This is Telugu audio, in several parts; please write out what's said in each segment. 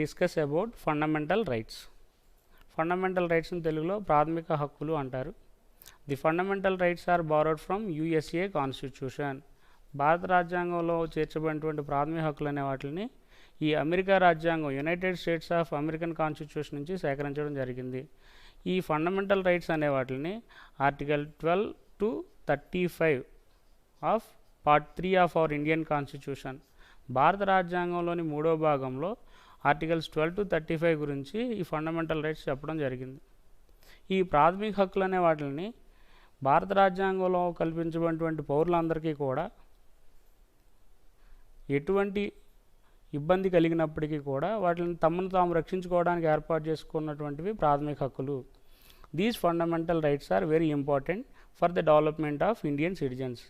Discuss about fundamental rights. Fundamental రైట్స్ని తెలుగులో ప్రాథమిక హక్కులు అంటారు. The fundamental rights are borrowed from USA constitution. భారత రాజ్యాంగంలో చేర్చబడినటువంటి ప్రాథమిక హక్కులు అనే వాటిని ఈ అమెరికా రాజ్యాంగం United states of American constitution నుంచి సేకరించడం జరిగింది. ఈ ఫండమెంటల్ రైట్స్ అనే వాటిని article 12 to 35 of part 3 of our Indian constitution, భారత రాజ్యాంగంలోని 3వ భాగంలో ఆర్టికల్స్ 12 to 35 గురించి ఈ ఫండమెంటల్ రైట్స్ చెప్పడం జరిగింది. ఈ ప్రాథమిక హక్కులు అనే వాటిని భారత రాజ్యాంగంలో కల్పించబడినటువంటి పౌరులందరికీ కూడా ఎటువంటి ఇబ్బంది కలిగినప్పటికీ కూడా వాటిని తమను తాము రక్షించుకోవడానికి ఏర్పాటు చేసుకున్నటువంటివి ప్రాథమిక హక్కులు. These fundamental rights are very important for the development of Indian citizens.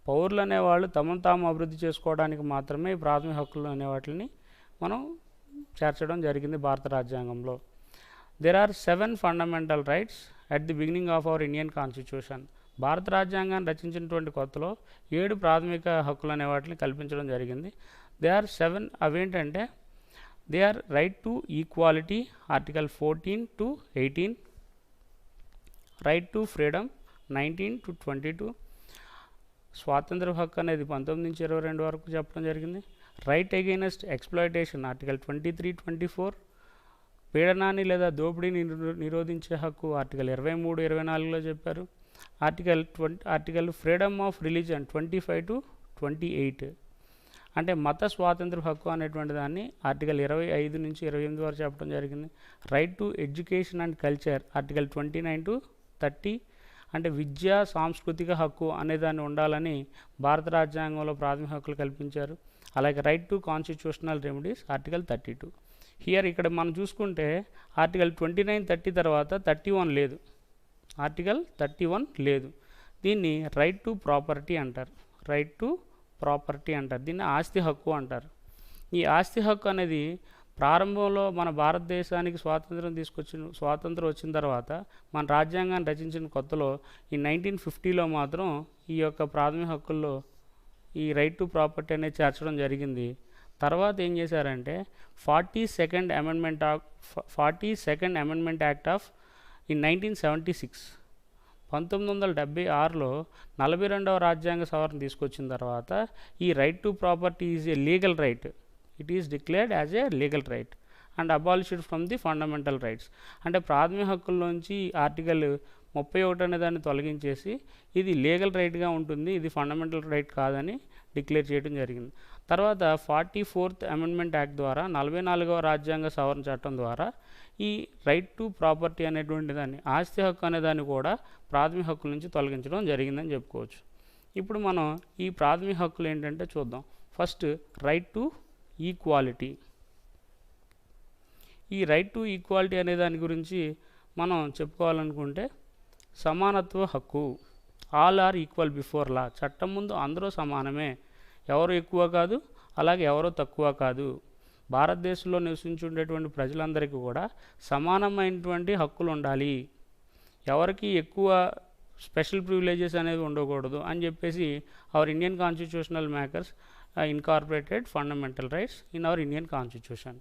పౌరులు అనేవాళ్ళు తమను తాము అభివృద్ధి చేసుకోవడానికి మాత్రమే ఈ ప్రాథమిక హక్కులు అనే వాటిని మనం చేర్చడం జరిగింది భారత రాజ్యాంగంలో. There are 7 fundamental rights at the beginning of our Indian constitution. భారత రాజ్యాంగాన్ని రచించినటువంటి కొత్తలో 7 ప్రాథమిక హక్కులు అనే వాటిని కల్పించడం జరిగింది. They are 7. అవేంటంటే they are right to equality article 14 to 18, right to freedom 19 to 22, స్వాతంత్ర హక్కు అనేది 19 నుంచి 22 వరకు చెప్పడం జరిగింది. రైట్ అగెయిన్స్ట్ ఎక్స్ప్లాయిటేషన్ ఆర్టికల్ 23, 24, పీడనాన్ని లేదా దోపిడీని నిరోధించే హక్కు ఆర్టికల్ 23, 24లో చెప్పారు. Article freedom of religion 25 to 28, అంటే మత స్వాతంత్ర హక్కు అనేటువంటి దాన్ని ఆర్టికల్ 25 నుంచి 28 వరకు చెప్పడం జరిగింది. Right to education and culture article 29 to 30, అంటే విద్యా సాంస్కృతిక హక్కు అనేదాన్ని ఉండాలని భారత రాజ్యాంగంలో ప్రాథమిక హక్కులు కల్పించారు. అలాగే right to constitutional remedies article 32. Here ఇక్కడ మనం చూసుకుంటే ఆర్టికల్ 29, 30 తర్వాత 31 లేదు, ఆర్టికల్ 31 లేదు. దీన్ని రైట్ టు ప్రాపర్టీ అంటారు. రైట్ టు ప్రాపర్టీ అంటారు, దీన్ని ఆస్తి హక్కు అంటారు. ఈ ఆస్తి హక్కు అనేది ప్రారంభంలో మన భారతదేశానికి స్వాతంత్రం వచ్చిన తర్వాత మన రాజ్యాంగాన్ని రచించిన కొత్తలో ఈ 1950లో మాత్రం ఈ యొక్క ప్రాథమిక హక్కుల్లో ఈ రైట్ టు ప్రాపర్టీ అనేది చేర్చడం జరిగింది. తర్వాత ఏం చేశారంటే 42nd amendment act of in 1976, 1976లో 42వ రాజ్యాంగ సవరణ తీసుకొచ్చిన తర్వాత ఈ right to property is a legal right. It is declared as a legal right and abolished from the fundamental rights. అంటే ప్రాథమిక హక్కుల్లోంచి ఆర్టికల్ 31 అనే దాన్ని తొలగించేసి ఇది లీగల్ రైట్గా ఉంటుంది, ఇది ఫండమెంటల్ రైట్ కాదని డిక్లేర్ చేయడం జరిగింది. తర్వాత 44th అమెండ్మెంట్ యాక్ట్ ద్వారా 44వ రాజ్యాంగ సవరణ చట్టం ద్వారా ఈ రైట్ టు ప్రాపర్టీ అనేటువంటి దాన్ని, ఆస్తి హక్కు అనేదాన్ని కూడా ప్రాథమిక హక్కుల నుంచి తొలగించడం జరిగిందని చెప్పుకోవచ్చు. ఇప్పుడు మనం ఈ ప్రాథమిక హక్కులు ఏంటంటే చూద్దాం. First right to equality. ఈ రైట్ టు ఈక్వాలిటీ అనే దాని గురించి మనం చెప్పుకోవాలనుకుంటే సమానత్వ హక్కు. All are equal before law. చట్టం ముందు అందరూ సమానమే, ఎవరు ఎక్కువ కాదు అలాగే ఎవరో తక్కువ కాదు. భారతదేశంలో నివసించుండేటువంటి ప్రజలందరికీ కూడా సమానమైనటువంటి హక్కులు ఉండాలి, ఎవరికి ఎక్కువ స్పెషల్ ప్రివిలేజెస్ అనేవి ఉండకూడదు అని చెప్పేసి our Indian constitutional makers incorporated fundamental rights in our Indian constitution.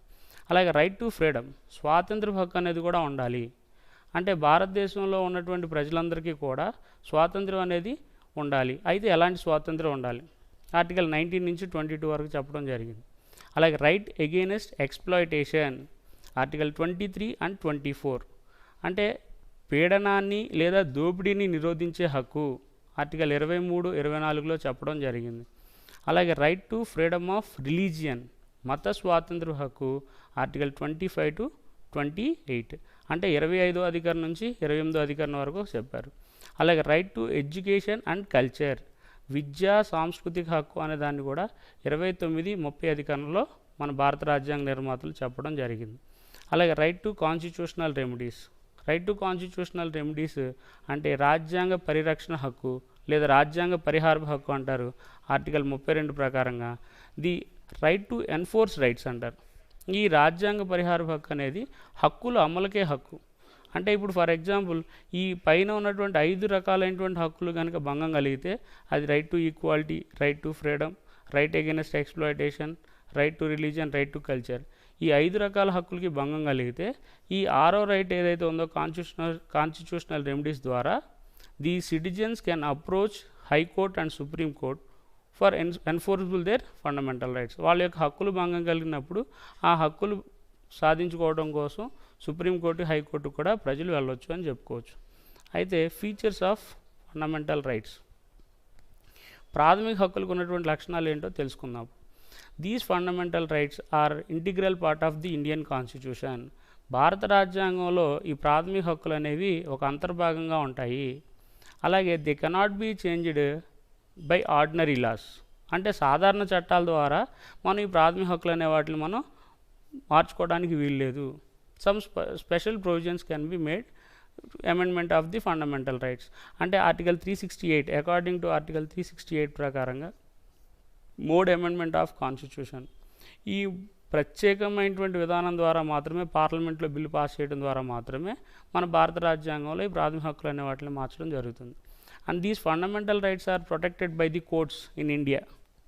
అలాగే రైట్ టు ఫ్రీడమ్, స్వాతంత్ర హక్కు అనేది కూడా ఉండాలి. అంటే భారతదేశంలో ఉన్నటువంటి ప్రజలందరికీ కూడా స్వాతంత్రం అనేది ఉండాలి. అయితే ఎలాంటి స్వాతంత్రం ఉండాలి? ఆర్టికల్ 19 నుంచి 22 వరకు చెప్పడం జరిగింది. అలాగే right against exploitation article 23 and 24, అంటే పీడనాన్ని లేదా దోపిడీని నిరోధించే హక్కు ఆర్టికల్ 23, 24లో చెప్పడం జరిగింది. అలాగే right to freedom of religion, మత స్వాతంత్ర హక్కు ఆర్టికల్ 25 to 28, అంటే 25వ అధికరణం నుంచి 28వ అధికరణం వరకు చెప్పారు. అలాగే right to education and culture, విద్యా సాంస్కృతిక హక్కు అనే దాన్ని కూడా 29, 30 అధికరణంలో మన భారత రాజ్యాంగ నిర్మాతలు చెప్పడం జరిగింది. అలాగే right to constitutional remedies. Right to constitutional remedies అంటే రాజ్యాంగ పరిరక్షణ హక్కు లేదా రాజ్యాంగ పరిహార హక్కు అంటారు ఆర్టికల్ 32 ప్రకారంగా. The right to enforce rights అంటారు. ఈ రాజ్యాంగ పరిహార హక్కు అనేది హక్కుల అమలుకే హక్కు. అంటే ఇప్పుడు ఫర్ ఎగ్జాంపుల్ ఈ పైన ఉన్నటువంటి 5 రకాలైనటువంటి హక్కులు కనుక భంగం కలిగితే అది right to equality, right to freedom, right against exploitation, right to religion, right to culture, ఈ 5 రకాల హక్కులకి భంగం కలిగితే ఈ 6వ రైట్ ఏదైతే ఉందో కాన్స్టిట్యూషనల్ రెమెడీస్ ద్వారా the citizens can approach high court and supreme court for enforceable their fundamental rights. వాళ్ళ యొక్క హక్కులు భంగం కలిగినప్పుడు ఆ హక్కులు సాధించుకోవడం కోసం సుప్రీంకోర్టు హైకోర్టు కూడా ప్రజలు వెళ్ళొచ్చు అని చెప్పుకోవచ్చు. అయితే ఫీచర్స్ ఆఫ్ ఫండమెంటల్ రైట్స్, ప్రాథమిక హక్కులకు ఉన్నటువంటి లక్షణాలు ఏంటో తెలుసుకుందాం. These fundamental rights are integral part of the Indian constitution. భారత రాజ్యాంగంలో ఈ ప్రాథమిక హక్కులు అనేవి ఒక అంతర్భాగంగా ఉంటాయి. అలాగే they cannot be changed by ordinary laws, అంటే సాధారణ చట్టాల ద్వారా మనం ఈ ప్రాథమిక హక్కులు అనే వాటిని మనం మార్చుకోవడానికి వీల్లేదు. Some special provisions can be made amendment of the fundamental rights. అంటే ఆర్టికల్ 368 అకార్డింగ్ టు ఆర్టికల్ 368 ప్రకారంగా మోడ్ అమెండ్మెంట్ ఆఫ్ కాన్స్టిట్యూషన్, ఈ ప్రత్యేకమైనటువంటి విధానం ద్వారా మాత్రమే పార్లమెంట్లో బిల్లు పాస్ చేయడం ద్వారా మాత్రమే మన భారత రాజ్యాంగంలో ఈ ప్రాథమిక హక్కులు అనే వాటిని మార్చడం జరుగుతుంది. And these fundamental rights are protected by the courts in India.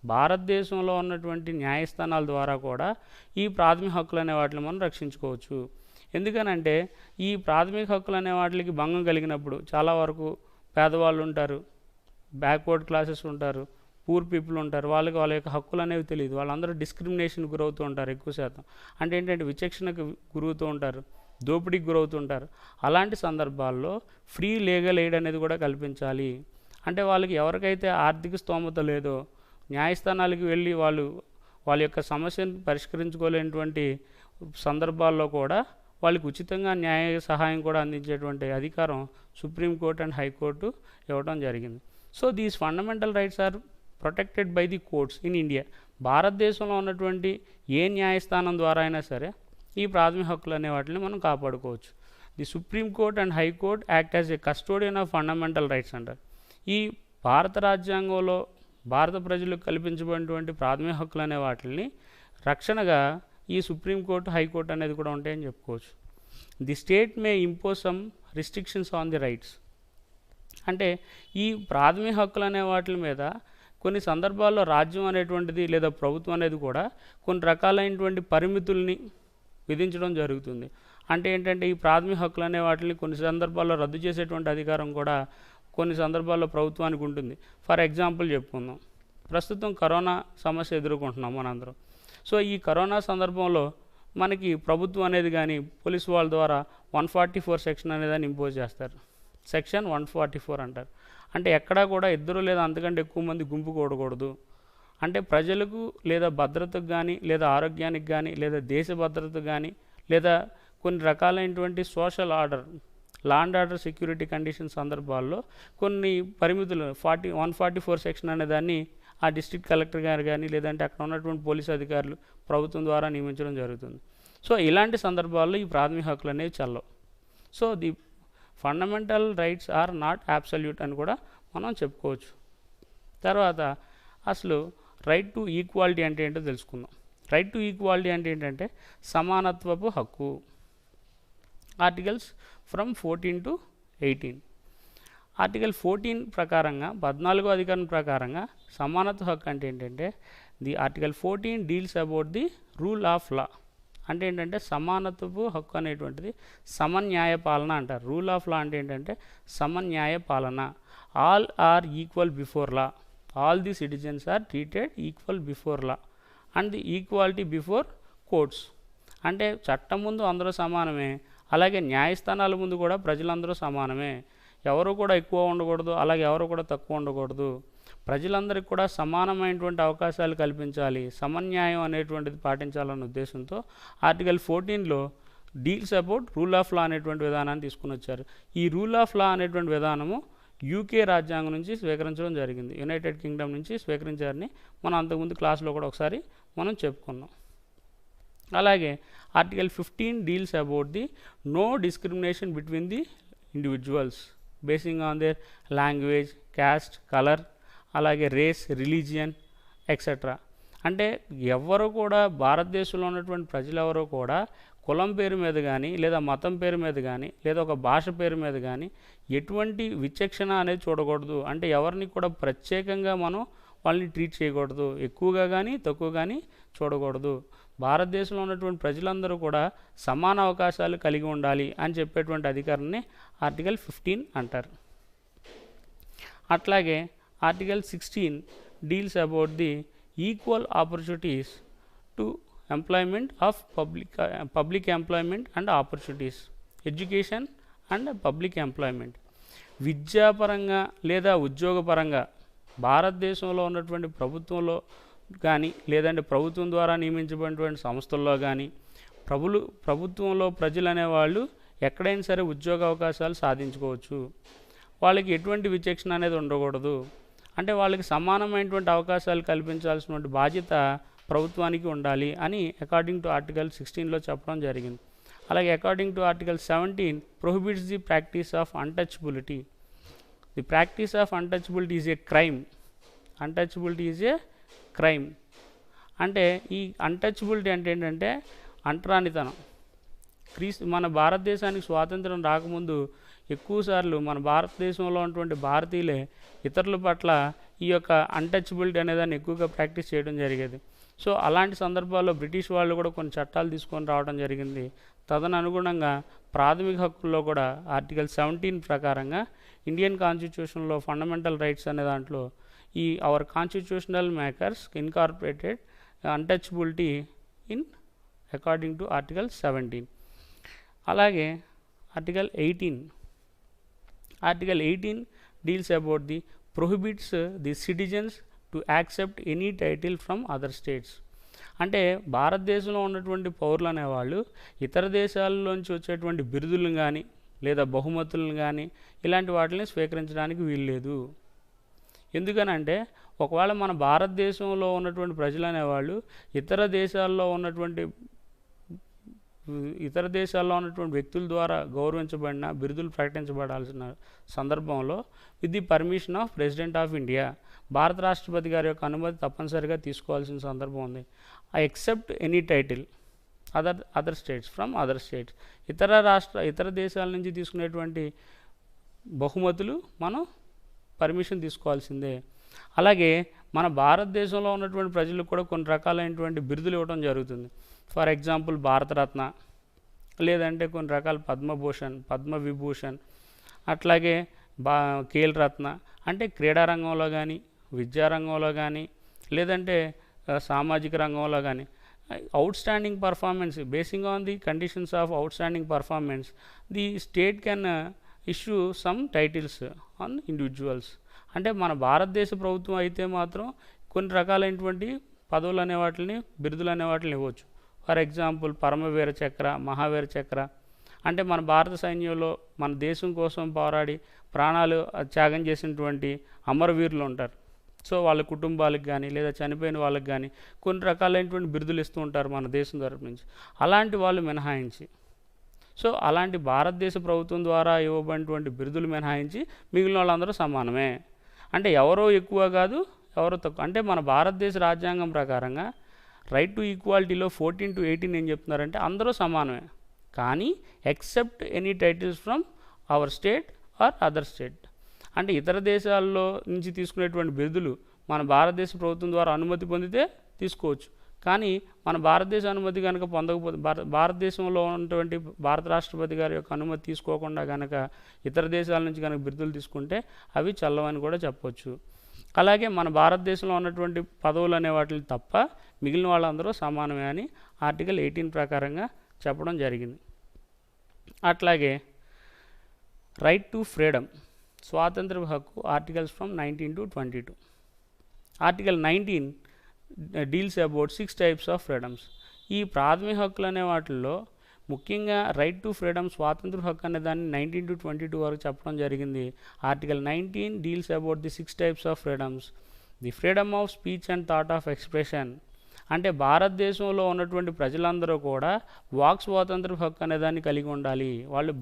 భారతదేశంలో ఉన్నటువంటి న్యాయస్థానాల ద్వారా కూడా ఈ ప్రాథమిక హక్కులు అనే వాటిని మనం రక్షించుకోవచ్చు. ఎందుకనంటే ఈ ప్రాథమిక హక్కులు అనే వాటికి భంగం కలిగినప్పుడు చాలా వరకు పేదవాళ్ళు ఉంటారు, బ్యాక్వర్డ్ క్లాసెస్ ఉంటారు, పూర్ పీపుల్ ఉంటారు, వాళ్ళకి వాళ్ళ యొక్క హక్కులు అనేవి తెలియదు. వాళ్ళందరూ డిస్క్రిమినేషన్ గురవుతూ ఉంటారు ఎక్కువ శాతం. అంటే ఏంటంటే విచక్షణకు గురవుతూ ఉంటారు, దోపిడీకి గురవుతుంటారు. అలాంటి సందర్భాల్లో ఫ్రీ లీగల్ ఎయిడ్ అనేది కూడా కల్పించాలి. అంటే వాళ్ళకి ఎవరికైతే ఆర్థిక స్తోమత లేదో న్యాయస్థానాలకు వెళ్ళి వాళ్ళ యొక్క సమస్యను పరిష్కరించుకోలేనటువంటి సందర్భాల్లో కూడా వాళ్ళకి ఉచితంగా న్యాయ సహాయం కూడా అందించేటువంటి అధికారం సుప్రీంకోర్టు అండ్ హైకోర్టు ఇవ్వడం జరిగింది. So these fundamental rights are protected by the courts in India. భారతదేశంలో ఉన్నటువంటి ఏ న్యాయస్థానం ద్వారా అయినా సరే ఈ ప్రాథమిక హక్కులు అనే వాటిని మనం కాపాడుకోవచ్చు. The supreme court and high court act as a custodian of fundamental rights అంటారు. ఈ భారత రాజ్యాంగంలో భారత ప్రజలకు కల్పించబడినటువంటి ప్రాథమిక హక్కులు అనే వాటిని రక్షణగా ఈ సుప్రీంకోర్టు హైకోర్టు అనేది కూడా ఉంటాయని చెప్పుకోవచ్చు. The state May impose some restrictions on the rights. అంటే ఈ ప్రాథమిక హక్కులు అనే వాటి మీద కొన్ని సందర్భాల్లో రాజ్యం అనేటువంటిది లేదా ప్రభుత్వం అనేది కూడా కొన్ని రకాలైనటువంటి పరిమితుల్ని విధించడం జరుగుతుంది. అంటే ఏంటంటే ఈ ప్రాథమిక హక్కులు అనే వాటిని కొన్ని సందర్భాల్లో రద్దు చేసేటువంటి అధికారం కూడా కొన్ని సందర్భాల్లో ప్రభుత్వానికి ఉంటుంది. ఫర్ ఎగ్జాంపుల్ చెప్పుకుందాం, ప్రస్తుతం కరోనా సమస్య ఎదుర్కొంటున్నాం మనందరం. సో ఈ కరోనా సందర్భంలో మనకి ప్రభుత్వం అనేది కానీ పోలీసు వాళ్ళ ద్వారా 144 సెక్షన్ అనేదాన్ని ఇంపోజ్ చేస్తారు. సెక్షన్ 144 అంటారు. అంటే ఎక్కడా కూడా ఇద్దరు లేదా అంతకంటే ఎక్కువ మంది గుంపు కూడకూడదు. అంటే ప్రజలకు లేదా భద్రతకు కానీ లేదా ఆరోగ్యానికి కానీ లేదా దేశ భద్రతకు కానీ లేదా కొన్ని రకాలైనటువంటి social order, law and order, security condition సందర్భాల్లో కొన్ని పరిమితులు 144 సెక్షన్ అనేదాన్ని ఆ డిస్ట్రిక్ట్ కలెక్టర్ గారు కానీ లేదంటే అక్కడ ఉన్నటువంటి పోలీసు అధికారులు ప్రభుత్వం ద్వారా నియమించడం జరుగుతుంది. సో ఇలాంటి సందర్భాల్లో ఈ ప్రాథమిక హక్కులు అనేవి చెల్లవు. So the fundamental rights are not absolute అని కూడా మనం చెప్పుకోవచ్చు. తర్వాత అసలు రైట్ టు ఈక్వాలిటీ అంటే ఏంటో తెలుసుకుందాం. రైట్ టు ఈక్వాలిటీ అంటే ఏంటంటే సమానత్వపు హక్కు. Articles from 14 to 18. ఆర్టికల్ 14 ప్రకారంగా 14వ అధికరణ ప్రకారంగా సమానత్వ హక్కు అంటే ఏంటంటే the article 14 deals about the rule of లా. అంటే ఏంటంటే సమానత్వపు హక్కు అనేటువంటిది సమన్యాయ పాలన అంటారు. రూల్ ఆఫ్ లా అంటే ఏంటంటే సమన్యాయ పాలన. All are equal before law. All the citizens are treated equal before law and the equality before courts. అంటే చట్టం ముందు అందరూ సమానమే, అలాగే న్యాయస్థానాల ముందు కూడా ప్రజలందరూ సమానమే. ఎవరు కూడా ఎక్కువ ఉండకూడదు, అలాగే ఎవరు కూడా తక్కువ ఉండకూడదు. ప్రజలందరికీ కూడా సమానమైనటువంటి అవకాశాలు కల్పించాలి, సమన్యాయం అనేటువంటిది పాటించాలన్న ఉద్దేశంతో ఆర్టికల్ 14లో deals about rule of law అనేటువంటి విధానాన్ని తీసుకుని వచ్చారు. ఈ రూల్ ఆఫ్ లా అనేటువంటి విధానము యూకే రాజ్యాంగం నుంచి స్వీకరించడం జరిగింది. యునైటెడ్ కింగ్డమ్ నుంచి స్వీకరించారని మనం అంతకుముందు క్లాస్లో కూడా ఒకసారి మనం చెప్పుకున్నాం. అలాగే article 15 deals about the no discrimination between the individuals basing on their language, caste, colour, అలాగే రేస్, రిలీజియన్ ఎక్సెట్రా. అంటే ఎవరు కూడా భారతదేశంలో ఉన్నటువంటి ప్రజలు ఎవరో కూడా కులం పేరు మీద కానీ లేదా మతం పేరు మీద కానీ లేదా ఒక భాష పేరు మీద కానీ ఎటువంటి విచక్షణ అనేది చూడకూడదు. అంటే ఎవరిని కూడా ప్రత్యేకంగా మనం వాళ్ళని ట్రీట్ చేయకూడదు, ఎక్కువగా కానీ తక్కువ కానీ చూడకూడదు. భారతదేశంలో ఉన్నటువంటి ప్రజలందరూ కూడా సమాన అవకాశాలు కలిగి ఉండాలి అని చెప్పేటువంటి అధికారాన్ని ఆర్టికల్ 15 అంటారు. అట్లాగే article 16 deals about the equal opportunities to employment of public employment and opportunities, education and public employment. విద్యాపరంగా లేదా ఉద్యోగపరంగా భారతదేశంలో ఉన్నటువంటి ప్రభుత్వంలో కానీ లేదంటే ప్రభుత్వం ద్వారా నియమించబడినటువంటి సంస్థల్లో కానీ ప్రభుత్వంలో ప్రజలు అనేవాళ్ళు ఎక్కడైనా సరే ఉద్యోగ అవకాశాలు సాధించుకోవచ్చు. వాళ్ళకి ఎటువంటి విచక్షణ అనేది ఉండకూడదు. అంటే వాళ్ళకి సమానమైనటువంటి అవకాశాలు కల్పించాల్సినటువంటి బాధ్యత ప్రభుత్వానికి ఉండాలి అని అకార్డింగ్ టు ఆర్టికల్ 16లో చెప్పడం జరిగింది. అలాగే according to article 17 prohibits the practice of untouchability. The practice of untouchability is a crime. Untouchability is a crime. అంటే ఈ అన్టచబిలిటీ అంటే ఏంటంటే అంటరానితనం. మన భారతదేశానికి స్వాతంత్రం రాకముందు ఎక్కువసార్లు మన భారతదేశంలో ఉన్నటువంటి భారతీయులే ఇతరుల పట్ల ఈ యొక్క అన్టచబిలిటీ అనేదాన్ని ఎక్కువగా ప్రాక్టీస్ చేయడం జరిగేది. సో అలాంటి సందర్భాల్లో బ్రిటిష్ వాళ్ళు కూడా కొన్ని చట్టాలు తీసుకొని రావడం జరిగింది. తదనుగుణంగా ప్రాథమిక హక్కుల్లో కూడా ఆర్టికల్ 17 ప్రకారంగా ఇండియన్ కాన్స్టిట్యూషన్లో ఫండమెంటల్ రైట్స్ అనే దాంట్లో ఈ our constitutional makers incorporated untouchability in according to article 17. అలాగే article 18 deals about the prohibits the citizens to accept any title from other states. అంటే భారతదేశంలో ఉన్నటువంటి పౌరులు అనేవాళ్ళు ఇతర దేశాల్లోంచి వచ్చేటువంటి బిరుదులను కానీ లేదా బహుమతులను కానీ ఇలాంటి వాటిని స్వీకరించడానికి వీల్లేదు. ఎందుకనంటే ఒకవేళ మన భారతదేశంలో ఉన్నటువంటి ప్రజలు అనేవాళ్ళు ఇతర దేశాల్లో ఉన్నటువంటి వ్యక్తుల ద్వారా గౌరవించబడిన బిరుదులు ప్రకటించబడాల్సిన సందర్భంలో with the permission of president of India, భారత రాష్ట్రపతి గారి యొక్క అనుమతి తప్పనిసరిగా తీసుకోవాల్సిన సందర్భం ఉంది. I except any title other states from other states. ఇతర దేశాల నుంచి తీసుకునేటువంటి బహుమతులు మనం పర్మిషన్ తీసుకోవాల్సిందే. అలాగే మన భారతదేశంలో ఉన్నటువంటి ప్రజలకు కూడా కొన్ని రకాలైనటువంటి బిరుదులు ఇవ్వడం జరుగుతుంది. ఫర్ ఎగ్జాంపుల్ భారతరత్న, లేదంటే కొన్ని రకాల పద్మభూషణ్, పద్మవిభూషణ్, అట్లాగే ఖేల్ రత్న. అంటే క్రీడారంగంలో కానీ విద్యారంగంలో కానీ లేదంటే సామాజిక రంగంలో కానీ outstanding performance, basing on the conditions of outstanding performance the state can issue some titles on individuals. అంటే మన భారతదేశ ప్రభుత్వం అయితే మాత్రం కొన్ని రకాలైనటువంటి పదవులు అనే వాటిని, బిరుదులు అనే వాటిని ఇవ్వచ్చు. ఫర్ ఎగ్జాంపుల్ పరమవీర చక్ర, మహావీర చక్ర. అంటే మన భారత సైన్యంలో మన దేశం కోసం పోరాడి ప్రాణాలు త్యాగం చేసినటువంటి అమరవీరులు ఉంటారు. సో వాళ్ళ కుటుంబాలకు కానీ లేదా చనిపోయిన వాళ్ళకి కానీ కొన్ని రకాలైనటువంటి బిరుదులు ఇస్తూ ఉంటారు మన దేశం తరపు నుంచి. అలాంటి వాళ్ళు మినహాయించి, సో అలాంటి భారతదేశ ప్రభుత్వం ద్వారా ఇవ్వబడినటువంటి బిరుదులు మినహాయించి మిగిలిన వాళ్ళందరూ సమానమే. అంటే ఎవరో ఎక్కువ కాదు, ఎవరో తక్కువ. అంటే మన భారతదేశ రాజ్యాంగం ప్రకారంగా రైట్ టు ఈక్వాలిటీలో 14 to 18 ఏం చెప్తున్నారంటే అందరూ సమానమే, కానీ except any titles from our state or other state. అంటే ఇతర దేశాల్లో నుంచి తీసుకునేటువంటి బిరుదులు మన భారతదేశ ప్రభుత్వం ద్వారా అనుమతి పొందితే తీసుకోవచ్చు. కానీ మన భారతదేశ అనుమతి కనుక పొందకపోతే, భారతదేశంలో ఉన్నటువంటి భారత రాష్ట్రపతి గారి యొక్క అనుమతి తీసుకోకుండా కనుక ఇతర దేశాల నుంచి కనుక బిరుదులు తీసుకుంటే అవి చల్లవని కూడా చెప్పవచ్చు. అలాగే మన భారతదేశంలో ఉన్నటువంటి పదవులు అనే వాటిని తప్ప మిగిలిన వాళ్ళందరూ సమానమే అని ఆర్టికల్ 18 ప్రకారంగా చెప్పడం జరిగింది. అట్లాగే రైట్ టు ఫ్రీడమ్, స్వాతంత్ర హక్కు, articles from 19 to 22. Article 19 deals about 6 types of freedoms. ఈ ప్రాథమిక హక్కులు అనే వాటిల్లో ముఖ్యంగా రైట్ టు ఫ్రీడమ్, స్వాతంత్ర హక్కు అనే దాన్ని 19 to 22 వరకు చెప్పడం జరిగింది. Article 19 deals about the 6 types of freedoms. The freedom of speech and thought of expression. అంటే భారతదేశంలో ఉన్నటువంటి ప్రజలందరూ కూడా వాక్ స్వాతంత్ర హక్కు అనే దాన్ని కలిగి ఉండాలి. వాళ్ళు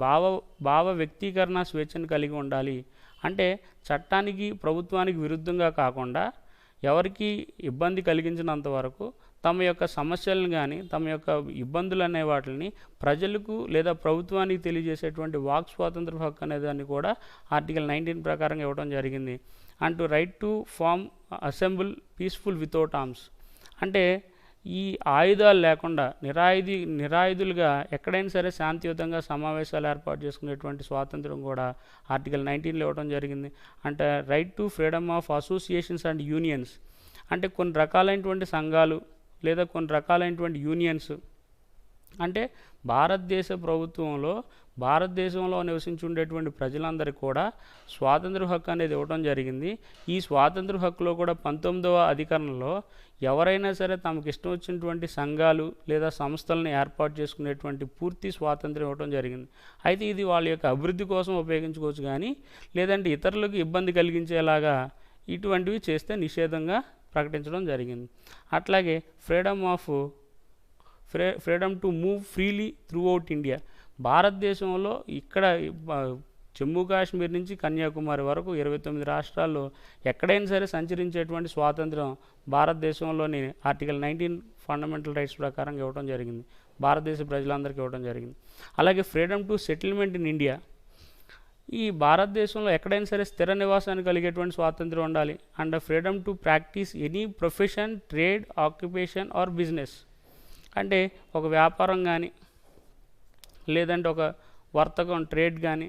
భావ వ్యక్తీకరణ స్వేచ్ఛను కలిగి ఉండాలి. అంటే చట్టానికి ప్రభుత్వానికి విరుద్ధంగా కాకుండా ఎవరికి ఇబ్బంది కలిగించినంత వరకు తమ యొక్క సమస్యలను కానీ తమ యొక్క ఇబ్బందులు అనే వాటిని ప్రజలకు లేదా ప్రభుత్వానికి తెలియజేసేటువంటి వాక్ స్వాతంత్ర హక్కు అనేదాన్ని కూడా ఆర్టికల్ 19 ప్రకారం ఇవ్వడం జరిగింది. And to right to form assemble peaceful without arms. అంటే ఈ ఆయుధాలు లేకుండా నిరాయుధులుగా ఎక్కడైనా సరే శాంతియుతంగా సమావేశాలు ఏర్పాటు చేసుకునేటువంటి స్వాతంత్రం కూడా ఆర్టికల్ 19లో ఇవ్వడం జరిగింది. అంటే right to freedom of associations and unions, అంటే కొన్ని రకాలైనటువంటి సంఘాలు లేదా కొన్ని రకాలైనటువంటి యూనియన్స్, అంటే భారతదేశ ప్రభుత్వంలో భారతదేశంలో నివసించుండేటువంటి ప్రజలందరికీ కూడా స్వాతంత్ర హక్కు అనేది ఇవ్వడం జరిగింది. ఈ స్వాతంత్ర హక్కులో కూడా 19వ అధికరణలో ఎవరైనా సరే తమకు ఇష్టం వచ్చినటువంటి సంఘాలు లేదా సంస్థలను ఏర్పాటు చేసుకునేటువంటి పూర్తి స్వాతంత్రం ఇవ్వడం జరిగింది. అయితే ఇది వాళ్ళ యొక్క అభివృద్ధి కోసం ఉపయోగించుకోవచ్చు, కానీ లేదంటే ఇతరులకు ఇబ్బంది కలిగించేలాగా ఇటువంటివి చేస్తే నిషేధంగా ప్రకటించడం జరిగింది. అట్లాగే freedom to move freely through out India, భారతదేశంలో ఇక్కడ జమ్మూ కాశ్మీర్ నుంచి కన్యాకుమారి వరకు 29 రాష్ట్రాల్లో ఎక్కడైనా సరే సంచరించేటువంటి స్వాతంత్రం భారతదేశంలోని ఆర్టికల్ 19 ఫండమెంటల్ రైట్స్ ప్రకారం ఇవ్వడం జరిగింది, భారతదేశ ప్రజలందరికీ ఇవ్వడం జరిగింది. అలాగే freedom to settlement in India, ఈ భారతదేశంలో ఎక్కడైనా సరే స్థిర నివాసాన్ని కలిగేటువంటి స్వాతంత్రం ఉండాలి. And freedom to practise any profession, trade, occupation or business, అంటే ఒక వ్యాపారం కానీ లేదంటే ఒక వర్తకం, ట్రేడ్ కానీ,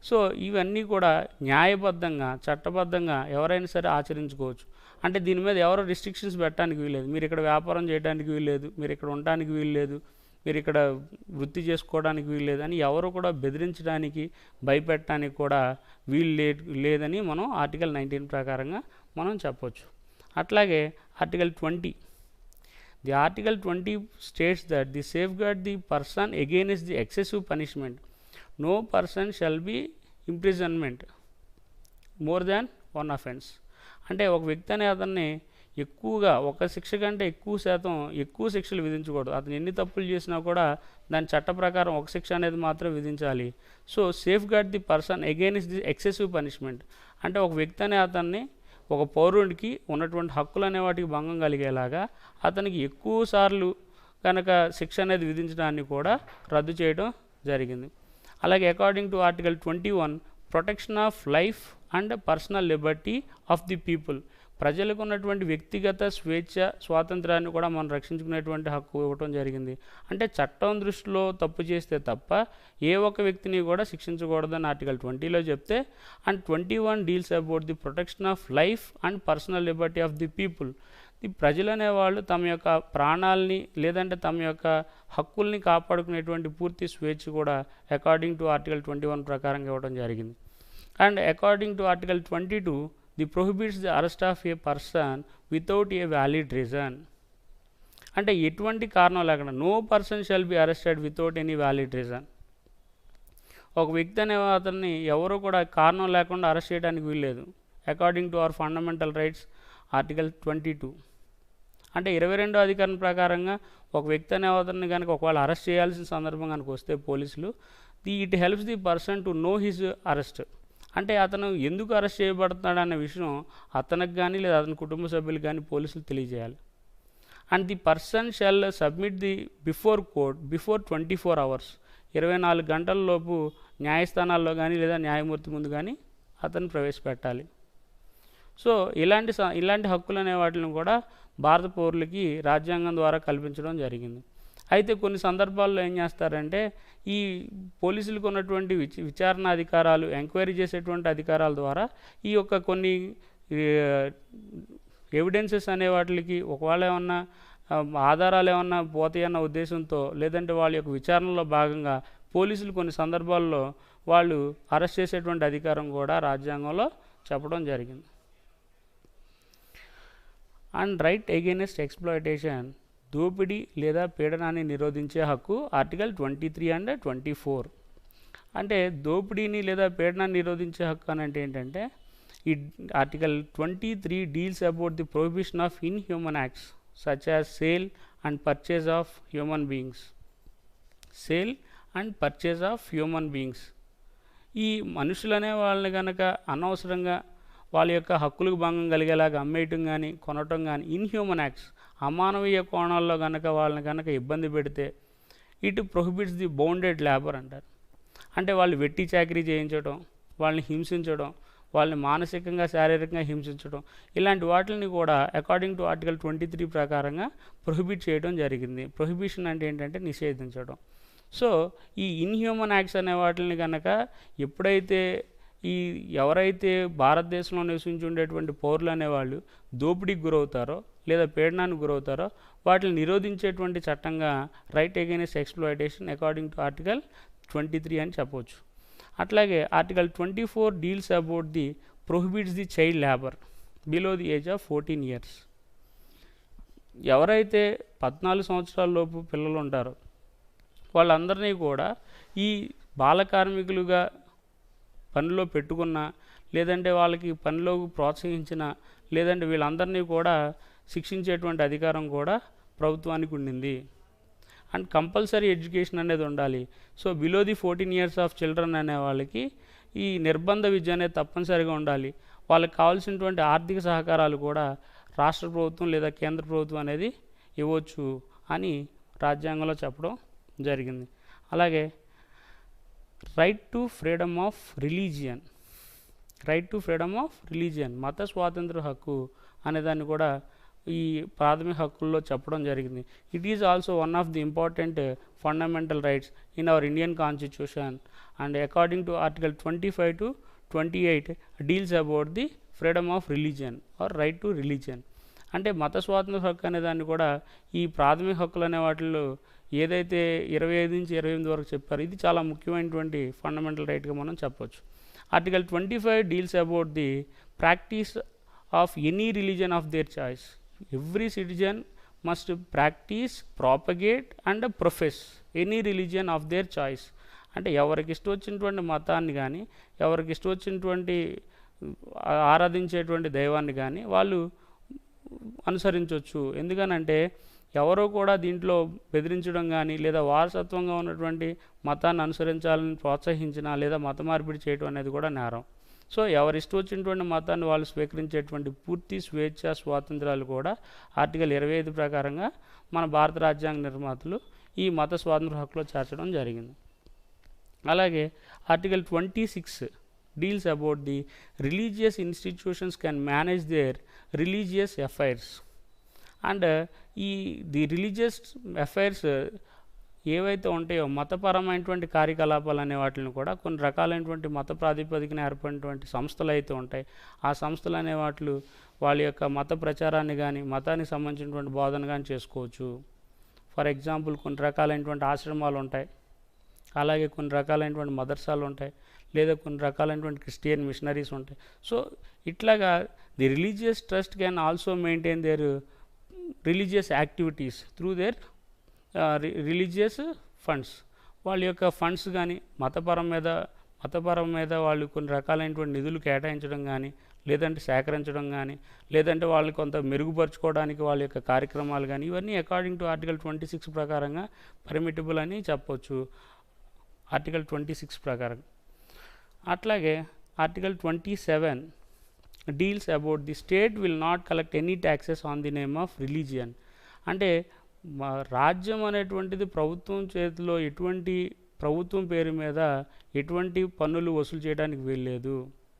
సో ఇవన్నీ కూడా న్యాయబద్ధంగా చట్టబద్ధంగా ఎవరైనా సరే ఆచరించుకోవచ్చు. అంటే దీని మీద ఎవరో రిస్ట్రిక్షన్స్ పెట్టడానికి వీల్లేదు. మీరు ఇక్కడ వ్యాపారం చేయడానికి వీల్లేదు, మీరు ఇక్కడ ఉండడానికి వీల్లేదు, మీరు ఇక్కడ వృత్తి చేసుకోవడానికి వీల్లేదు అని ఎవరు కూడా బెదిరించడానికి భయపెట్టడానికి కూడా లేదని మనం ఆర్టికల్ 19 ప్రకారంగా మనం చెప్పవచ్చు. అట్లాగే article 20, the article 20 states that the safeguard the person against the excessive punishment. No person shall be imprisonment more than one offense. అంటే ఒక వ్యక్తి అనే అతన్ని ఎక్కువగా ఒక శిక్ష కంటే ఎక్కువ శిక్షలు విధించకూడదు. అతను ఎన్ని తప్పులు చేసినా కూడా దాని చట్ట ప్రకారం ఒక శిక్ష అనేది మాత్రం విధించాలి. So safeguard the person against the excessive punishment, అంటే ఒక వ్యక్తి అనే అతన్ని ఒక పౌరుడికి ఉన్నటువంటి హక్కులు అనే వాటికి భంగం కలిగేలాగా అతనికి ఎక్కువ సార్లు కనుక శిక్ష అనేది విధించడాన్ని కూడా రద్దు చేయడం జరిగింది. అలాగే according to article 21, protection of life and personal Liberty of the people, ప్రజలకు ఉన్నటువంటి వ్యక్తిగత స్వేచ్ఛ స్వాతంత్రాన్ని కూడా మనం రక్షించుకునేటువంటి హక్కు ఇవ్వటం జరిగింది. అంటే చట్టం దృష్టిలో తప్పు చేస్తే తప్ప ఏ ఒక్క వ్యక్తిని కూడా శిక్షించకూడదని ఆర్టికల్ 20లో చెప్తే, and 21 deals about the protection of life and personal Liberty of the people. ఈ ప్రజలు అనేవాళ్ళు తమ యొక్క ప్రాణాలని లేదంటే తమ యొక్క హక్కుల్ని కాపాడుకునేటువంటి పూర్తి స్వేచ్ఛ కూడా అకార్డింగ్ టు ఆర్టికల్ 21 ప్రకారం ఇవ్వడం జరిగింది. And according to article 22, the prohibits the arrest of a person without a valid reason, అంటే ఎటువంటి కారణం లేకుండా no person shall be arrested without any valid reason. ఒక వ్యక్తి అనే అతన్ని ఎవరు కూడా కారణం లేకుండా అరెస్ట్ చేయడానికి వీల్లేదు according to hour fundamental rights article 22. అంటే 22వ అధికరణ ప్రకారంగా ఒక వ్యక్తి అనే అతన్ని కనుక ఒకవేళ అరెస్ట్ చేయాల్సిన సందర్భం కనుక వస్తే పోలీసులు, it helps the person to know his arrest, అంటే అతను ఎందుకు అరెస్ట్ చేయబడుతున్నాడు అనే విషయం అతనికి కానీ లేదా అతని కుటుంబ సభ్యులకు కానీ పోలీసులు తెలియజేయాలి. And the person shall submit the before court before 24 hours, 24 గంటల లోపు న్యాయస్థానాల్లో కానీ లేదా న్యాయమూర్తి ముందు కానీ అతను ప్రవేశపెట్టాలి. సో ఇలాంటి హక్కులు అనే వాటిని కూడా భారత పౌరులకి రాజ్యాంగం ద్వారా కల్పించడం జరిగింది. అయితే కొన్ని సందర్భాల్లో ఏం చేస్తారంటే ఈ పోలీసులకు ఉన్నటువంటి విచారణ అధికారాలు, ఎంక్వైరీ చేసేటువంటి అధికారాల ద్వారా ఈ యొక్క కొన్ని ఎవిడెన్సెస్ అనే వాటికి ఒకవేళ ఏమన్నా ఆధారాలు ఏమన్నా పోతాయన్న ఉద్దేశంతో లేదంటే వాళ్ళ యొక్క విచారణలో భాగంగా పోలీసులు కొన్ని సందర్భాల్లో వాళ్ళు అరెస్ట్ చేసేటువంటి అధికారం కూడా రాజ్యాంగంలో చెప్పడం జరిగింది. అండ్ రైట్ అగైనెస్ట్ ఎక్స్ప్లాయిటేషన్, దోపిడీ లేదా పీడనాన్ని నిరోధించే హక్కు ఆర్టికల్ 23 అండ్ 24. అంటే దోపిడీని లేదా పీడనాన్ని నిరోధించే హక్కు అని అంటే ఏంటంటే ఈ article 23 deals about the prohibition of inhuman acts such as sale and purchase of human beings. ఈ మనుషులనే వాళ్ళని కనుక అనవసరంగా వాళ్ళ యొక్క హక్కులకు భంగం కలిగేలాగా అమ్మేయటం కానీ కొనటం కానీ, ఇన్హ్యూమన్ యాక్ట్స్ అమానవీయ కోణాల్లో కనుక వాళ్ళని కనుక ఇబ్బంది పెడితే it prohibits the bounded labour అంటారు. అంటే వాళ్ళు వెట్టి చాకరీ చేయించడం, వాళ్ళని హింసించడం, వాళ్ళని మానసికంగా శారీరకంగా హింసించడం, ఇలాంటి వాటిని కూడా అకార్డింగ్ టు ఆర్టికల్ 23 ప్రకారంగా ప్రొహిబిట్ చేయడం జరిగింది. ప్రొహిబిషన్ అంటే ఏంటంటే నిషేధించడం. సో ఈ ఇన్హ్యూమన్ యాక్ట్స్ అనే వాటిని కనుక ఎప్పుడైతే ఎవరైతే భారతదేశంలో నివసించి ఉండేటువంటి పౌరులు అనేవాళ్ళు దోపిడీకి గురవుతారో లేదా పీడనానికి గురవుతారో వాటిని నిరోధించేటువంటి చట్టంగా right against exploitation according to article 23 అని చెప్పవచ్చు. అట్లాగే article 24 deals about the prohibits the child labour below the age of 14 years. ఎవరైతే 14 సంవత్సరాల లోపు పిల్లలు ఉంటారో వాళ్ళందరినీ కూడా ఈ బాల కార్మికులుగా పనిలో పెట్టుకున్నా, లేదంటే వాళ్ళకి పనిలో ప్రోత్సహించిన, లేదంటే వీళ్ళందరినీ కూడా శిక్షించేటువంటి అధికారం కూడా ప్రభుత్వానికి ఉండింది. అండ్ కంపల్సరీ ఎడ్యుకేషన్ అనేది ఉండాలి. So below the 14 years of children అనే వాళ్ళకి ఈ నిర్బంధ విద్య అనేది తప్పనిసరిగా ఉండాలి. వాళ్ళకి కావాల్సినటువంటి ఆర్థిక సహకారాలు కూడా రాష్ట్ర ప్రభుత్వం లేదా కేంద్ర ప్రభుత్వం అనేది ఇవ్వచ్చు అని రాజ్యాంగంలో చెప్పడం జరిగింది. అలాగే right to freedom of religion, మత స్వాతంత్ర హక్కు అనేదాన్ని కూడా ఈ ప్రాథమిక హక్కుల్లో చెప్పడం జరిగింది. It is also one of the important fundamental rights in our Indian constitution and according to article 25 to 28 deals about the freedom of religion are right to religion. అంటే మత స్వాతంత్ర హక్కు అనే దాన్ని కూడా ఈ ప్రాథమిక హక్కులు అనే వాటిల్లో ఏదైతే 25 నుంచి 28 వరకు చెప్పారో ఇది చాలా ముఖ్యమైనటువంటి ఫండమెంటల్ రైట్గా మనం చెప్పవచ్చు. Article 25 deals about the practice of any religion of their choice. Every citizen must practice, propagate and profess any religion of their choice. అంటే ఎవరికి ఇష్టం వచ్చినటువంటి మతాన్ని కానీ, ఎవరికి ఇష్టం వచ్చినటువంటి ఆరాధించేటువంటి దైవాన్ని కానీ వాళ్ళు అనుసరించవచ్చు. ఎందుకనంటే ఎవరో కూడా దీంట్లో బెదిరించడం కానీ లేదా వారసత్వంగా ఉన్నటువంటి మతాన్ని అనుసరించాలని ప్రోత్సహించినా లేదా మత మార్పిడి చేయడం అనేది కూడా నేరం. సో ఎవరి ఇష్టం వచ్చినటువంటి మతాన్ని వాళ్ళు స్వీకరించేటువంటి పూర్తి స్వేచ్ఛ స్వాతంత్రాలు కూడా ఆర్టికల్ 25 ప్రకారంగా మన భారత రాజ్యాంగ నిర్మాతలు ఈ మత స్వాతంత్ర హక్కులో చేర్చడం జరిగింది. అలాగే article 26 deals about the religious institutions can manage their religious affairs. And the religious affairs ఏవైతే ఉంటాయో మతపరమైనటువంటి కార్యకలాపాలు అనే వాటిని కూడా కొన్ని రకాలైనటువంటి మత ప్రాతిపదికన ఏర్పడినటువంటి సంస్థలు అయితే ఉంటాయి. ఆ సంస్థలు అనే వాటిలు వాళ్ళ యొక్క మత ప్రచారాన్ని కానీ మతానికి సంబంధించినటువంటి బోధన కానీ చేసుకోవచ్చు. ఫర్ ఎగ్జాంపుల్ కొన్ని రకాలైనటువంటి ఆశ్రమాలు ఉంటాయి, అలాగే కొన్ని రకాలైనటువంటి మదర్సాలు ఉంటాయి, లేదా కొన్ని రకాలైనటువంటి క్రిస్టియన్ మిషనరీస్ ఉంటాయి. సో ఇట్లాగా the religious trust can also maintain their religious activities through there religious funds. వాళ్ళ యొక్క ఫండ్స్ కానీ మతపరం మీద వాళ్ళు కొన్ని రకాలైనటువంటి నిధులు కేటాయించడం కానీ, లేదంటే సేకరించడం కానీ, లేదంటే వాళ్ళని కొంత మెరుగుపరుచుకోవడానికి వాళ్ళ యొక్క కార్యక్రమాలు కానీ, ఇవన్నీ అకార్డింగ్ టు ఆర్టికల్ 26 ప్రకారంగా పర్మిటబుల్ అని చెప్పవచ్చు. ఆర్టికల్ 26 ప్రకారం. అట్లాగే article 27 deals about the state will not collect any taxes on the name of religion. అంటే రాజ్యం అనేటువంటిది ప్రభుత్వం చేతిలో ప్రభుత్వం పేరు మీద ఎటువంటి పన్నులు వసూలు చేయడానికి వీల్లేదు.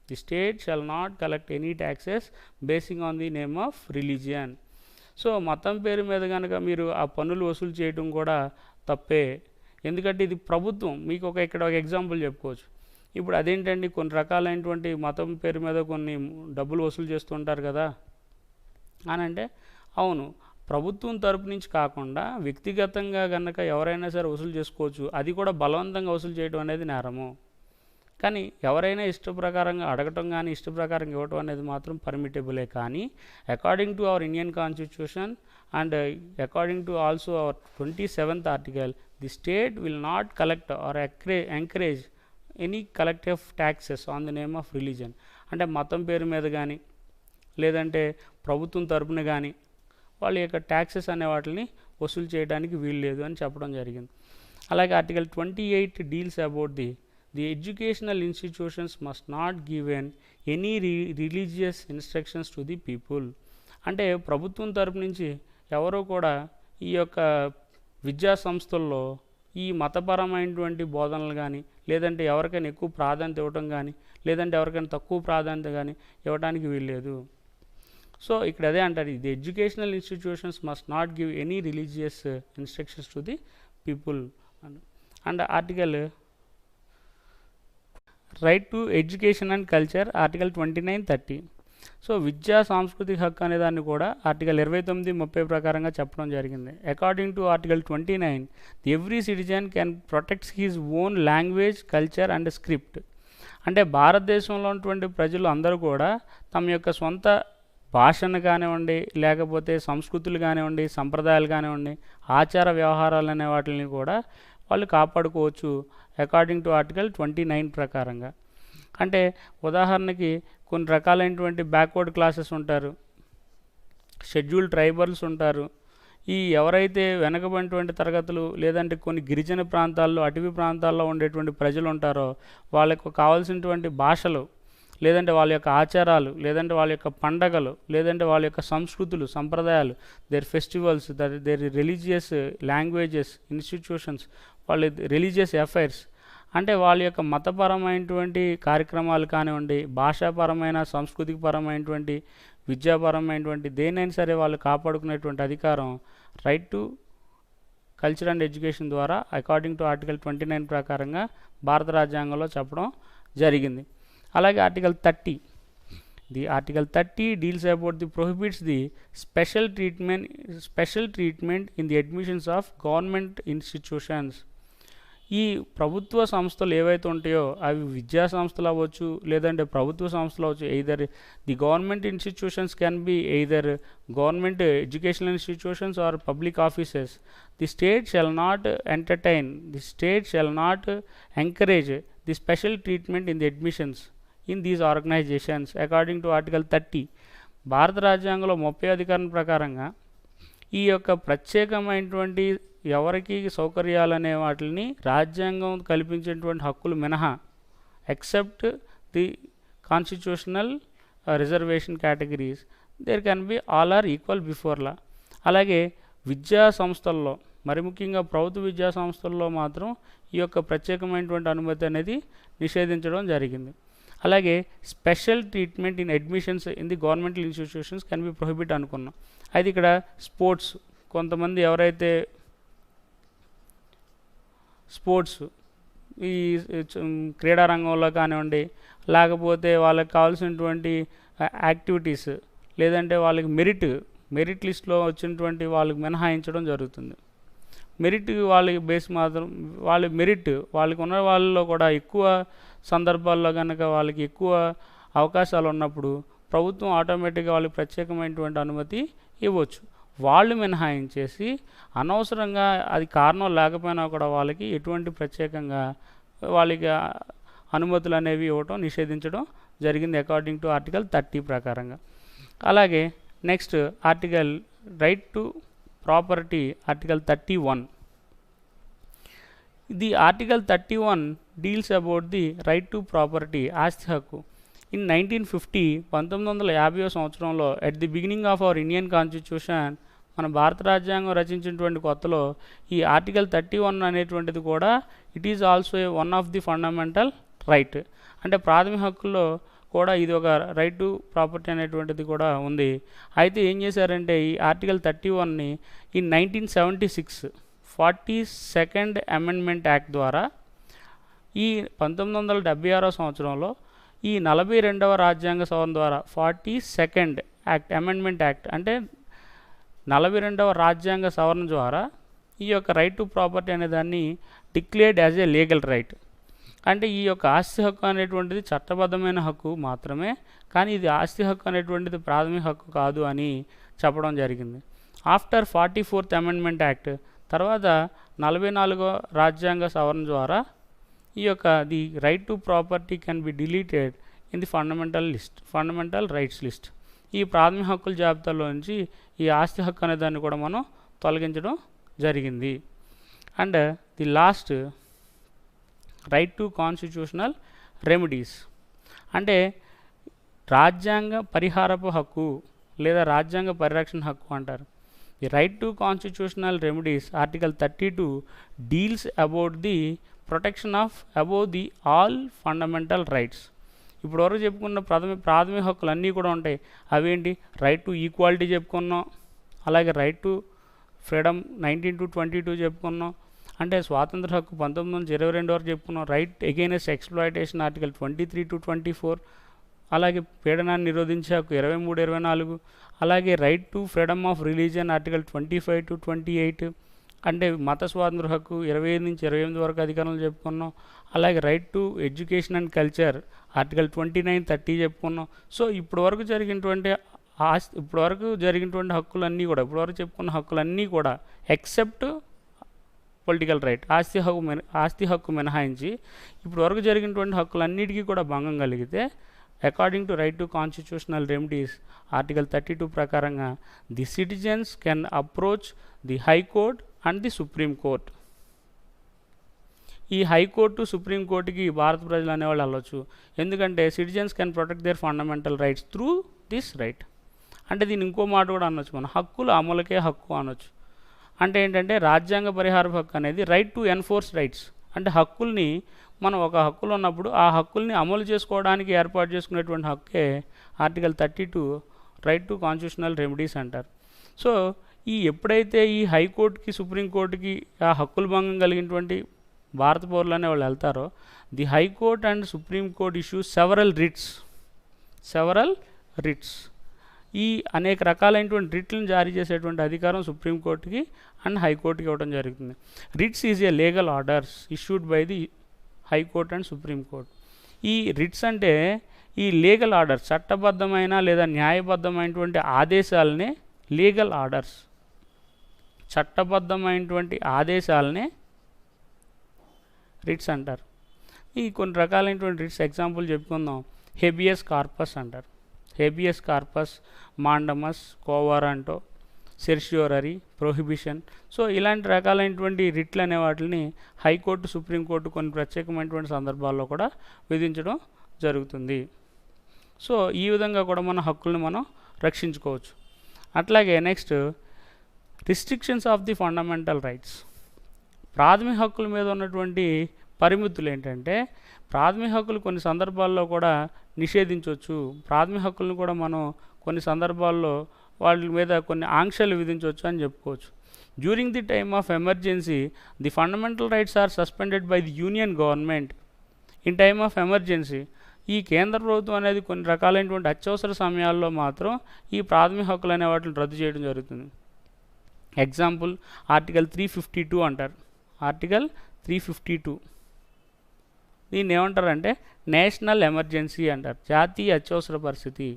The state shall not collect any taxes basing on the name of religion. So మతం పేరు మీద కనుక మీరు ఆ పన్నులు వసూలు చేయడం కూడా తప్పే. ఎందుకంటే ఇది ప్రభుత్వం. మీకు ఇక్కడ ఒక ఎగ్జాంపుల్ చెప్పుకోవచ్చు. ఇప్పుడు అదేంటండి, కొన్ని రకాలైనటువంటి మతం పేరు మీద కొన్ని డబ్బులు వసూలు చేస్తుంటారు కదా అని అంటే, అవును, ప్రభుత్వం తరపు నుంచి కాకుండా వ్యక్తిగతంగా కనుక ఎవరైనా సరే వసూలు చేసుకోవచ్చు. అది కూడా బలవంతంగా వసూలు చేయడం అనేది నేరము. కానీ ఎవరైనా ఇష్టప్రకారంగా అడగటం కానీ ఇష్టప్రకారంగా ఇవ్వటం అనేది మాత్రం పర్మిటబులే. కానీ according to our Indian constitution and according to also our 27th article, the state will not collect or encourage any collective taxes on the name of religion. అంటే మతం పేరు మీద కానీ లేదంటే ప్రభుత్వం తరపున కానీ వాళ్ళ యొక్క ట్యాక్సెస్ అనే వాటిని వసూలు చేయడానికి వీలు లేదు అని చెప్పడం జరిగింది. అలాగే article 28 deals about the educational institutions must not given any religious instructions to the people. అంటే ప్రభుత్వం తరపు నుంచి ఎవరో కూడా ఈ యొక్క విద్యా సంస్థల్లో ఈ మతపరమైనటువంటి బోధనలు కానీ లేదంటే ఎవరికైనా ఎక్కువ ప్రాధాన్యత ఇవ్వటం కానీ, లేదంటే ఎవరికైనా తక్కువ ప్రాధాన్యత కానీ ఇవ్వడానికి వీల్లేదు. సో ఇక్కడ అదే అంటారు, the educational institutions must not give any religious instructions to the people. And article right to education and culture article 29, 30. So విద్యా సాంస్కృతిక హక్కు అనే దాన్ని కూడా ఆర్టికల్ 29, 30 ప్రకారంగా చెప్పడం జరిగింది. According to article 29, every citizen can protects his own language, culture and script. అంటే భారతదేశంలో ఉన్నటువంటి ప్రజలు అందరూ కూడా తమ యొక్క సొంత భాషను కానివ్వండి, లేకపోతే సంస్కృతులు కానివ్వండి, సంప్రదాయాలు కానివ్వండి, ఆచార వ్యవహారాలు అనే వాటిని కూడా వాళ్ళు కాపాడుకోవచ్చు అకార్డింగ్ టు ఆర్టికల్ 29 ప్రకారంగా. అంటే ఉదాహరణకి కొన్ని రకాలైనటువంటి బ్యాక్వర్డ్ క్లాసెస్ ఉంటారు, షెడ్యూల్డ్ ట్రైబల్స్ ఉంటారు. ఈ ఎవరైతే వెనకబడినటువంటి తరగతులు, లేదంటే కొన్ని గిరిజన ప్రాంతాల్లో, అటవీ ప్రాంతాల్లో ఉండేటువంటి ప్రజలు ఉంటారో వాళ్ళకు కావాల్సినటువంటి భాషలు, లేదంటే వాళ్ళ యొక్క ఆచారాలు, లేదంటే వాళ్ళ యొక్క పండగలు, లేదంటే వాళ్ళ యొక్క సంస్కృతులు, సంప్రదాయాలు, their festivals, their religious languages, institutions, వాళ్ళ రిలీజియస్ అఫైర్స్, అంటే వాళ్ళ యొక్క మతపరమైనటువంటి కార్యక్రమాలు కానివ్వండి, భాషాపరమైన, సంస్కృతిపరమైనటువంటి, విద్యాపరమైనటువంటి దేనైనా సరే వాళ్ళు కాపాడుకునేటువంటి అధికారం right to culture and education ద్వారా అకార్డింగ్ టు ఆర్టికల్ 29 ప్రకారంగా భారత రాజ్యాంగంలో చెప్పడం జరిగింది. అలాగే article 30, the article 30 deals about the prohibits the special treatment in the admissions of government institutions. ఈ ప్రభుత్వ సంస్థలు ఏవైతే ఉంటాయో అవి విద్యా సంస్థలు అవ్వచ్చు, లేదంటే ప్రభుత్వ సంస్థలు అవ్వచ్చు. Either the government institutions can be either government educational institutions or public offices. The state shall not encourage the special treatment in the admissions in these organisations according to article 30. భారత రాజ్యాంగంలో 30 అధికారం ప్రకారంగా ఈ యొక్క ప్రత్యేకమైనటువంటి ఎవరికి సౌకర్యాలనే వాటిని రాజ్యాంగం కల్పించేటువంటి హక్కులు మినహా, except the constitutional reservation categories, there can be all are equal before law. అలాగే విద్యా సంస్థల్లో, మరి ముఖ్యంగా ప్రభుత్వ విద్యా సంస్థల్లో మాత్రం ఈ యొక్క ప్రత్యేకమైనటువంటి అనుమతి అనేది నిషేధించడం జరిగింది. అలాగే special treatment in admissions in the governmental institutions can B prohibit అనుకున్నాం. అయితే ఇక్కడ స్పోర్ట్స్, కొంతమంది ఎవరైతే స్పోర్ట్స్ ఈ క్రీడా రంగంలో కానివ్వండి, లేకపోతే వాళ్ళకి కావాల్సినటువంటి యాక్టివిటీస్, లేదంటే వాళ్ళకి మెరిట్ లిస్ట్లో వచ్చినటువంటి వాళ్ళకి మినహాయించడం జరుగుతుంది. మెరిట్ వాళ్ళకి బేస్ మాత్రం వాళ్ళకి ఉన్న వాళ్ళలో కూడా ఎక్కువ సందర్భాల్లో కనుక వాళ్ళకి ఎక్కువ అవకాశాలు ఉన్నప్పుడు ప్రభుత్వం ఆటోమేటిక్గా వాళ్ళకి ప్రత్యేకమైనటువంటి అనుమతి ఇవ్వచ్చు. వాళ్ళు మినహాయించేసి అనవసరంగా అది కారణం లేకపోయినా కూడా వాళ్ళకి ఎటువంటి ప్రత్యేకంగా వాళ్ళకి అనుమతులు అనేవి ఇవ్వటం నిషేధించడం జరిగింది అకార్డింగ్ టు ఆర్టికల్ 30 ప్రకారంగా. అలాగే next article right to property article 31. The article 31 deals about the right to property, ఆస్తి హక్కు. ఇన్ 1950 సంవత్సరంలో at the beginning of our Indian constitution, మన భారత రాజ్యాంగం రచించినటువంటి కొత్తలో ఈ ఆర్టికల్ 31 అనేటువంటిది కూడా it is also one of the fundamental right. అంటే ప్రాథమిక హక్కుల్లో కూడా ఇది ఒక రైట్ టు ప్రాపర్టీ అనేటువంటిది కూడా ఉంది. అయితే ఏం చేశారంటే ఈ ఆర్టికల్ 31ని ఈ 1976 42nd అమెండ్మెంట్ యాక్ట్ ద్వారా, ఈ 1976 సంవత్సరంలో ఈ 42వ రాజ్యాంగ సవరణ ద్వారా 42nd అమెండ్మెంట్ యాక్ట్ అంటే 42వ రాజ్యాంగ సవరణ ద్వారా ఈ యొక్క రైట్ టు ప్రాపర్టీ అనే దాన్ని declared as a legal right. అంటే ఈ యొక్క ఆస్తి హక్కు అనేటువంటిది చట్టబద్ధమైన హక్కు మాత్రమే, కానీ ఇది ఆస్తి హక్కు అనేటువంటిది ప్రాథమిక హక్కు కాదు అని చెప్పడం జరిగింది. ఆఫ్టర్ 44th అమెండ్మెంట్ యాక్ట్ తర్వాత 44వ రాజ్యాంగ సవరణ ద్వారా ఈ యొక్క the right to property can be deleted in the fundamental rights list. ఈ ప్రాథమిక హక్కుల జాబితాలో నుంచి ఈ ఆస్తి హక్కు అనే దాన్ని కూడా మనం తొలగించడం జరిగింది. And the last right to constitutional remedies, అంటే రాజ్యాంగ పరిహారపు హక్కు లేదా రాజ్యాంగ పరిరక్షణ హక్కు అంటారు. The right to constitutional remedies article 32 deals about the protection of above the all fundamental rights. ఇప్పుడు వరకు చెప్పుకున్న ప్రాథమిక హక్కులు అన్నీ కూడా ఉంటాయి. అవేంటి? రైట్ టు ఈక్వాలిటీ చెప్పుకున్నాం, అలాగే రైట్ టు ఫ్రీడమ్ 19 to 22 చెప్పుకున్నాం, అంటే స్వాతంత్ర హక్కు 19 నుంచి 22 వరకు చెప్పుకున్నాం. Right against exploitation article 23 to 24, అలాగే పీడనాన్ని నిరోధించే హక్కు 23, 24, అలాగే right to freedom of religion article 25 to 28, అంటే మత స్వాతంత్ర హక్కు 25 నుంచి 28 వరకు అధికారంలో చెప్పుకున్నాం. అలాగే right to education and culture article 29, 30 చెప్పుకున్నాం. సో ఇప్పటివరకు జరిగినటువంటి హక్కులన్నీ కూడా, ఇప్పటివరకు చెప్పుకున్న హక్కులన్నీ కూడా ఎక్సెప్ట్ పొలిటికల్ రైట్, ఆస్తి హక్కు మినహాయించి ఇప్పటివరకు జరిగినటువంటి హక్కులన్నిటికీ కూడా భంగం కలిగితే according to right to constitutional remedies article 32 ప్రకారంగా the citizens can approach the high court and the supreme court. ఈ హైకోర్టు సుప్రీంకోర్టుకి భారత ప్రజలు అనేవాళ్ళు వెళ్ళొచ్చు. ఎందుకంటే citizens can protect there fundamental rights through this right. అంటే దీన్ని ఇంకో మాట కూడా అనొచ్చు, మనం హక్కులు అమలుకే హక్కు అనొచ్చు. అంటే ఏంటంటే రాజ్యాంగ పరిహారపు హక్కు అనేది రైట్ టు ఎన్ఫోర్స్ రైట్స్, అంటే హక్కుల్ని మనం ఒక హక్కులు ఉన్నప్పుడు ఆ హక్కుల్ని అమలు చేసుకోవడానికి ఏర్పాటు చేసుకునేటువంటి హక్కే article 32 right to constitutional remedies అంటారు. సో ఎప్పుడైతే ఈ హైకోర్టుకి సుప్రీంకోర్టుకి ఆ హక్కుల భంగం కలిగినటువంటి భారత పౌరులు అనే వాళ్ళు వెళ్తారో, the high court and Supreme Court issues several writs. ఈ అనేక రకాలైనటువంటి రిట్లను జారీ చేసేటువంటి అధికారం సుప్రీంకోర్టుకి అండ్ హైకోర్టుకి ఇవ్వడం జరుగుతుంది. Writs is a legal orders issued by the high court and supreme court. ఈ రిట్స్ అంటే ఈ లీగల్ ఆర్డర్స్, చట్టబద్ధమైన లేదా న్యాయబద్ధమైనటువంటి ఆదేశాలనే లీగల్ ఆర్డర్స్, చట్టబద్ధమైనటువంటి ఆదేశాలనే రిట్స్ అంటారు. ఈ కొన్ని రకాలైనటువంటి రిట్స్ ఎగ్జాంపుల్ చెప్పుకుందాం. హెబియస్ కార్పస్ అంటారు. Habeas corpus, mandamus, quo warranto, certiorari, prohibition. So ఇలాంటి రకాలైనటువంటి రిట్లు అనే వాటిని హైకోర్టు సుప్రీంకోర్టు కొన్ని ప్రత్యేకమైనటువంటి సందర్భాల్లో కూడా విధించడం జరుగుతుంది. సో ఈ విధంగా కూడా మన హక్కులను మనం రక్షించుకోవచ్చు. అట్లాగే next restrictions of the fundamental rights. ప్రాథమిక హక్కుల మీద ఉన్నటువంటి పరిమితులు ఏంటంటే, ప్రాథమిక హక్కులు కొన్ని సందర్భాల్లో కూడా నిషేధించవచ్చు. ప్రాథమిక హక్కులను కూడా మనం కొన్ని సందర్భాల్లో వాళ్ళ మీద కొన్ని ఆంక్షలు విధించవచ్చు అని చెప్పుకోవచ్చు. During the time of emergency the fundamental rights are suspended by the union government in time of emergency. ఈ కేంద్ర ప్రభుత్వం అనేది కొన్ని రకాలైనటువంటి అత్యవసర సమయాల్లో మాత్రం ఈ ప్రాథమిక హక్కులు అనే వాటిని రద్దు చేయడం జరుగుతుంది. ఎగ్జాంపుల్ ఆర్టికల్ 352 అంటారు. ఆర్టికల్ 352 దీన్ని ఏమంటారంటే నేషనల్ ఎమర్జెన్సీ అంటారు, జాతీయ అత్యవసర పరిస్థితి.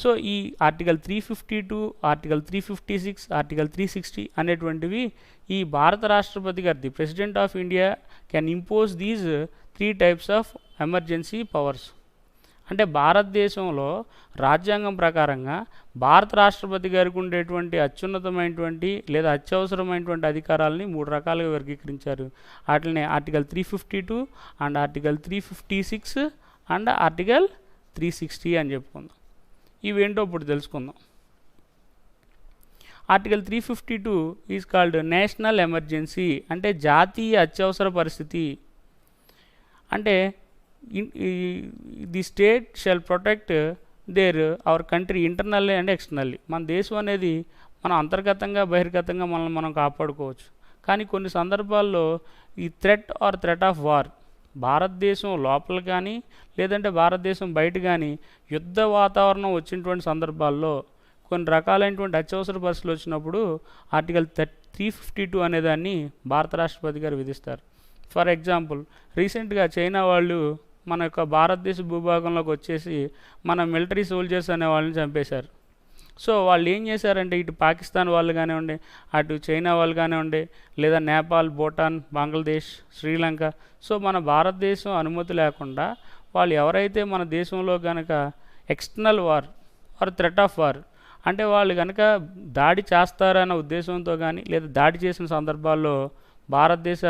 సో ఈ ఆర్టికల్ 352, ఆర్టికల్ 356, ఆర్టికల్ 360 అనేటువంటివి ఈ భారత రాష్ట్రపతి గారు, the president of India can impose these 3 types of emergency powers. అంటే భారతదేశంలో రాజ్యాంగం ప్రకారంగా భారత రాష్ట్రపతి గారికి ఉండేటువంటి అత్యున్నతమైనటువంటి లేదా అత్యవసరమైనటువంటి అధికారాలని 3 రకాలుగా వర్గీకరించారు. వాటిని article 352 and article 356 and article 360 అని చెప్పుకుందాం. ఇవేంటో ఇప్పుడు తెలుసుకుందాం. Article 352 is called national emergency, అంటే జాతీయ అత్యవసర పరిస్థితి. అంటే the state shell protect our country internally and externally. మన దేశం అనేది మనం అంతర్గతంగా బహిర్గతంగా మనల్ని మనం కాపాడుకోవచ్చు. కానీ కొన్ని సందర్భాల్లో ఈ థ్రెట్ ఆఫ్ వార్, భారతదేశం లోపల కానీ లేదంటే భారతదేశం బయట కానీ యుద్ధ వాతావరణం వచ్చినటువంటి సందర్భాల్లో కొన్ని రకాలైనటువంటి అత్యవసర పరిస్థితులు వచ్చినప్పుడు ఆర్టికల్ 352 అనేదాన్ని భారత రాష్ట్రపతి గారు విధిస్తారు. ఫర్ ఎగ్జాంపుల్, రీసెంట్గా చైనా వాళ్ళు మన యొక్క భారతదేశ భూభాగంలోకి వచ్చేసి మన మిలిటరీ సోల్జర్స్ అనే వాళ్ళని చంపేశారు. సో వాళ్ళు ఏం చేశారంటే, ఇటు పాకిస్తాన్ వాళ్ళు కానివ్వండి, అటు చైనా వాళ్ళు కానివ్వండి, లేదా నేపాల్, భూటాన్, బంగ్లాదేశ్, శ్రీలంక, సో మన భారతదేశం అనుమతి లేకుండా వాళ్ళు ఎవరైతే మన దేశంలో కనుక external war or threat of war, అంటే వాళ్ళు కనుక దాడి చేస్తారన్న ఉద్దేశంతో కానీ లేదా దాడి చేసిన సందర్భాల్లో భారతదేశ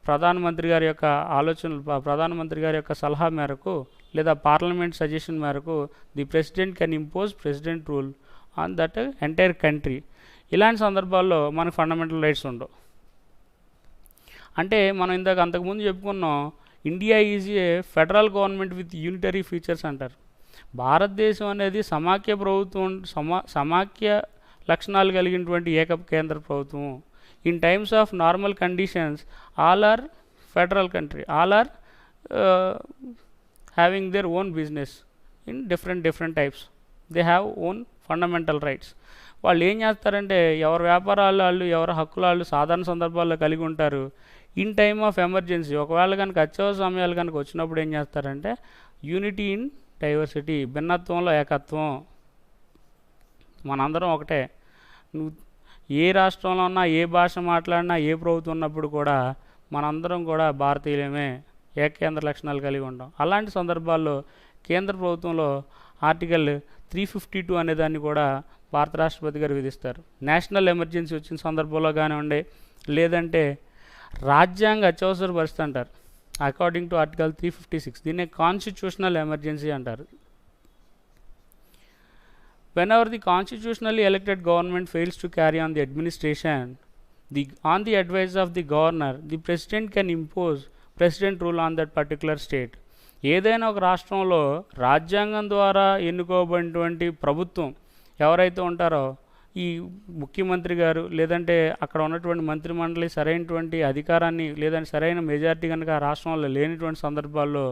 ప్రధానమంత్రి గారి యొక్క ఆలోచనలు, ప్రధానమంత్రి గారి యొక్క సలహా మేరకు లేదా పార్లమెంట్ సజెషన్ మేరకు the president can impose president rule on that entire country. ఇలాంటి సందర్భాల్లో మనకు ఫండమెంటల్ రైట్స్ ఉండవు. అంటే మనం ఇందాక అంతకుముందు చెప్పుకున్నాం, India is a federal government with unitary features అంటారు. భారతదేశం అనేది సమాఖ్య ప్రభుత్వం, సమాఖ్య లక్షణాలు కలిగినటువంటి కేంద్ర ప్రభుత్వం. In times of normal conditions all are federal country, all are having their own business in different types. They have own fundamental rights. వాళ్ళు ఏం చేస్తారంటే ఎవరి వ్యాపారాలు వాళ్ళు, ఎవరి హక్కులు వాళ్ళు సాధారణ సందర్భాల్లో కలిగి ఉంటారు. ఇన్ టైమ్ ఆఫ్ ఎమర్జెన్సీ, ఒకవేళ కనుక అత్యవసర సమయాలు కనుక వచ్చినప్పుడు ఏం చేస్తారంటే యూనిటీ ఇన్ డైవర్సిటీ, భిన్నత్వంలో ఏకత్వం, మనందరం ఒకటే. నువ్వు ఏ రాష్ట్రంలో ఉన్నా, ఏ భాష మాట్లాడినా, ఏ ప్రభుత్వం ఉన్నప్పుడు కూడా మనందరం కూడా భారతీయులమే, ఏకేంద్ర లక్షణాలు కలిగి ఉంటాం. అలాంటి సందర్భాల్లో కేంద్ర ప్రభుత్వంలో ఆర్టికల్ 352 అనే దాన్ని కూడా భారత రాష్ట్రపతి గారు విధిస్తారు. నేషనల్ ఎమర్జెన్సీ వచ్చిన సందర్భంలో కానివ్వండి, లేదంటే రాజ్యాంగ అత్యవసర పరిస్థితి అంటారు అకార్డింగ్ టు ఆర్టికల్ 356. దీన్ని కాన్స్టిట్యూషనల్ ఎమర్జెన్సీ అంటారు. Whenever the constitutionally elected government fails to carry on the administration, on the advice of the governor, the president can impose president rule on that particular state. ఏదైనా ఒక రాష్ట్రంలో రాజ్యాంగం ద్వారా ఎన్నుకోబడినటువంటి ప్రభుత్వం ఎవరైతే ఉంటారో, ఈ ముఖ్యమంత్రి గారు లేదంటే అక్కడ ఉన్నటువంటి మంత్రిమండలి సరైనటువంటి అధికారాన్ని లేదంటే సరైన మెజారిటీ కనుక ఆ రాష్ట్రంలో లేనిటువంటి సందర్భాల్లో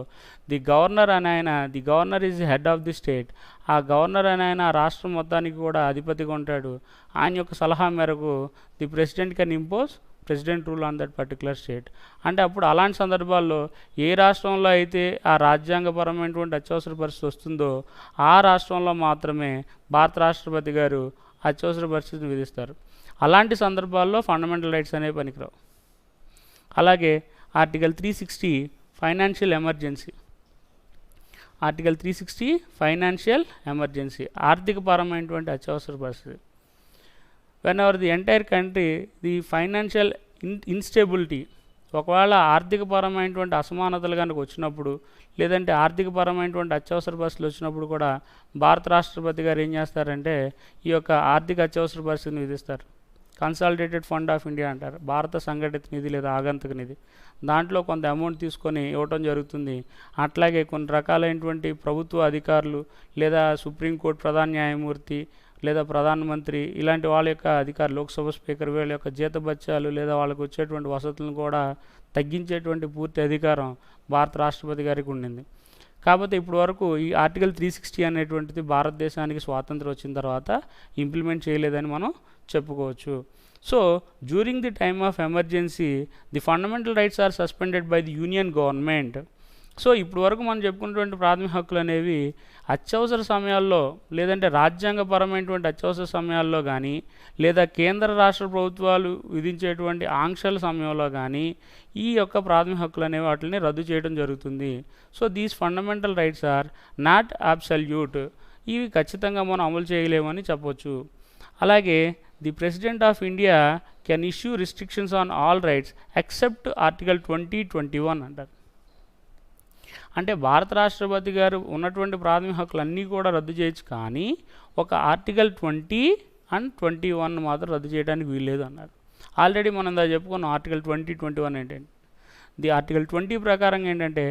the governor is head of the state. ఆ గవర్నర్ అని ఆయన ఆ రాష్ట్రం మొత్తానికి కూడా అధిపతిగా ఉంటాడు. ఆయన యొక్క సలహా మేరకు the president can impose president rule on that particular state. అంటే అప్పుడు అలాంటి సందర్భాల్లో ఏ రాష్ట్రంలో అయితే ఆ రాజ్యాంగపరమైనటువంటి అత్యవసర పరిస్థితి వస్తుందో ఆ రాష్ట్రంలో మాత్రమే భారత రాష్ట్రపతి గారు అత్యవసర పరిస్థితిని విధిస్తారు. అలాంటి సందర్భాల్లో ఫండమెంటల్ రైట్స్ అనేవి పనికిరావు. అలాగే article 360 financial emergency. Article 360 financial emergency, ఆర్థికపరమైనటువంటి అత్యవసర పరిస్థితి. When the entire country the financial instability, ఒకవేళ ఆర్థికపరమైనటువంటి అసమానతలు కనుక వచ్చినప్పుడు లేదంటే ఆర్థికపరమైనటువంటి అత్యవసర పరిస్థితులు వచ్చినప్పుడు కూడా భారత రాష్ట్రపతి గారు ఏం చేస్తారంటే ఈ యొక్క ఆర్థిక అత్యవసర పరిస్థితిని విధిస్తారు. కన్సాలిడేటెడ్ ఫండ్ ఆఫ్ ఇండియా అంటారు, భారత సంఘటిత నిధి లేదా ఆగంతుక నిధి. దాంట్లో కొంత అమౌంట్ తీసుకొని ఇవ్వటం జరుగుతుంది. అట్లాగే కొన్ని రకాలైనటువంటి ప్రభుత్వ అధికారులు లేదా సుప్రీంకోర్టు ప్రధాన న్యాయమూర్తి లేదా ప్రధానమంత్రి ఇలాంటి వాళ్ళ యొక్క అధికారులు, లోక్సభ స్పీకర్, వీళ్ళ యొక్క జీతభత్యాలు లేదా వాళ్ళకు వచ్చేటువంటి వసతులను కూడా తగ్గించేటువంటి పూర్తి అధికారం భారత రాష్ట్రపతి గారికి ఉండింది. కాకపోతే ఇప్పుడు వరకు ఈ ఆర్టికల్ 360 అనేటువంటిది భారతదేశానికి స్వాతంత్రం వచ్చిన తర్వాత ఇంప్లిమెంట్ చేయలేదని మనం చెప్పుకోవచ్చు. So during the time of emergency the fundamental rights are suspended by the union government. So ఇప్పుడు వరకు మనం చెప్పుకున్నటువంటి ప్రాథమిక హక్కులు అనేవి అత్యవసర సమయాల్లో లేదంటే రాజ్యాంగపరమైనటువంటి అత్యవసర సమయాల్లో కానీ లేదా కేంద్ర రాష్ట్ర ప్రభుత్వాలు విధించేటువంటి ఆంక్షల సమయంలో కానీ ఈ యొక్క ప్రాథమిక హక్కులు అనేవి వాటిని రద్దు చేయడం జరుగుతుంది. So these fundamental rights are not absolute. ఇవి ఖచ్చితంగా మనం అమలు చేయలేమని చెప్పవచ్చు. అలాగే the president of India can issue restrictions on all rights except article 2021 అంటారు. అంటే భారత రాష్ట్రపతి గారు ఉన్నటువంటి ప్రాథమిక హక్కులన్నీ కూడా రద్దు చేయొచ్చు, కానీ ఒక ఆర్టికల్ 20 అండ్ 21 మాత్రం రద్దు చేయడానికి వీల్లేదు అన్నారు. ఆల్రెడీ మనం చెప్పుకున్నాం ఆర్టికల్ 2021 ఏంటంటే ది ఆర్టికల్ 20 ప్రకారం ఏంటంటే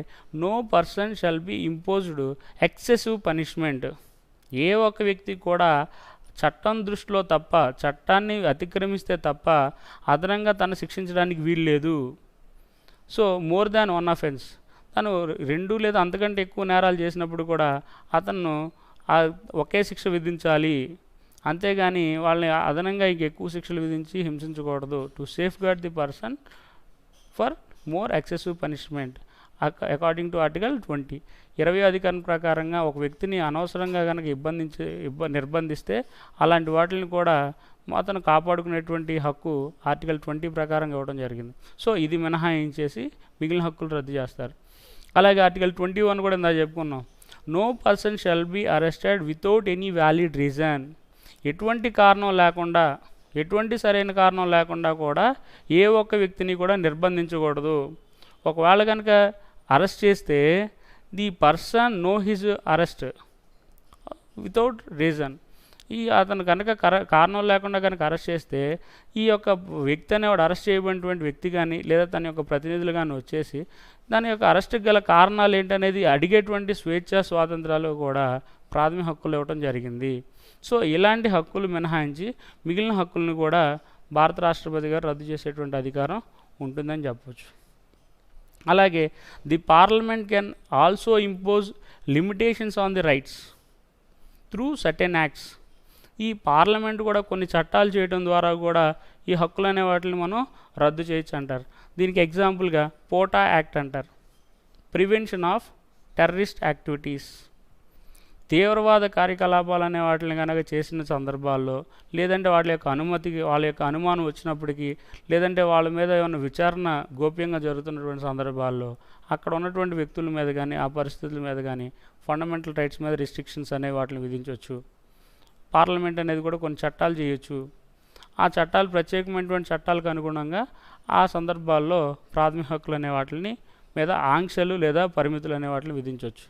no person shall be imposed excessive punishment. ఏ ఒక్క వ్యక్తి కూడా చట్టం దృష్టిలో తప్ప, చట్టాన్ని అతిక్రమిస్తే తప్ప అదనంగా తను శిక్షించడానికి వీల్లేదు. So more than one offence, తను 2 లేదా అంతకంటే ఎక్కువ నేరాలు చేసినప్పుడు కూడా అతను ఒకే శిక్ష విధించాలి, అంతేగాని వాళ్ళని అదనంగా ఇంకెక్కువ శిక్షలు విధించి హింసించకూడదు. To safeguard the person for more excessive punishment according to article 20. 20వ అధికరణ ప్రకారంగా ఒక వ్యక్తిని అనవసరంగా కనుక నిర్బంధిస్తే అలాంటి వాటిని కూడా అతను కాపాడుకునేటువంటి హక్కు ఆర్టికల్ 20 ప్రకారం ఇవ్వడం జరిగింది. సో ఇది మినహాయించేసి మిగిలిన హక్కులు రద్దు చేస్తారు. అలాగే ఆర్టికల్ 21 కూడా ఇందా చెప్పుకున్నాం, no person shall be arrested without any valid reason. ఎటువంటి కారణం లేకుండా, ఎటువంటి సరైన కారణం లేకుండా కూడా ఏ ఒక్క వ్యక్తిని కూడా నిర్బంధించకూడదు. ఒకవేళ కనుక అరెస్ట్ చేస్తే the person know his arrest without reason. అతను కనుక కారణం లేకుండా కనుక అరెస్ట్ చేస్తే ఈ యొక్క వ్యక్తి అనేవాడు అరెస్ట్ చేయబడినటువంటి వ్యక్తి కానీ లేదా తన యొక్క ప్రతినిధులు కానీ వచ్చేసి దాని యొక్క అరెస్ట్కి గల కారణాలు ఏంటనేది అడిగేటువంటి స్వేచ్ఛా స్వాతంత్రాలు కూడా ప్రాథమిక హక్కులు ఇవ్వడం జరిగింది. సో ఇలాంటి హక్కులు మినహాయించి మిగిలిన హక్కులను కూడా భారత రాష్ట్రపతి గారు రద్దు చేసేటువంటి అధికారం ఉంటుందని చెప్పవచ్చు. అలాగే the parliament can also impose limitations on the rights through certain acts. ఈ పార్లమెంట్ కూడా కొన్ని చట్టాలు చేయడం ద్వారా కూడా ఈ హక్కులు అనే వాటిని మనం రద్దు చేయొచ్చు అంటారు. దీనికి ఎగ్జాంపుల్గా పోటా యాక్ట్ అంటారు, ప్రివెన్షన్ ఆఫ్ టెర్రరిస్ట్ యాక్టివిటీస్. తీవ్రవాద కార్యకలాపాలు అనే వాటిని కనుక చేసిన సందర్భాల్లో లేదంటే వాళ్ళ యొక్క అనుమతికి వాళ్ళ యొక్క అనుమానం వచ్చినప్పటికీ లేదంటే వాళ్ళ మీద ఏమైనా విచారణ గోప్యంగా జరుగుతున్నటువంటి సందర్భాల్లో అక్కడ ఉన్నటువంటి వ్యక్తుల మీద కానీ ఆ పరిస్థితుల మీద కానీ ఫండమెంటల్ రైట్స్ మీద రిస్ట్రిక్షన్స్ అనే వాటిని విధించవచ్చు. పార్లమెంట్ అనేది కూడా కొన్ని చట్టాలు చేయొచ్చు. ఆ చట్టాలు ప్రత్యేకమైనటువంటి చట్టాలకు అనుగుణంగా ఆ సందర్భాల్లో ప్రాథమిక హక్కులు అనే వాటిని మీద ఆంక్షలు లేదా పరిమితులు అనే వాటిని విధించవచ్చు.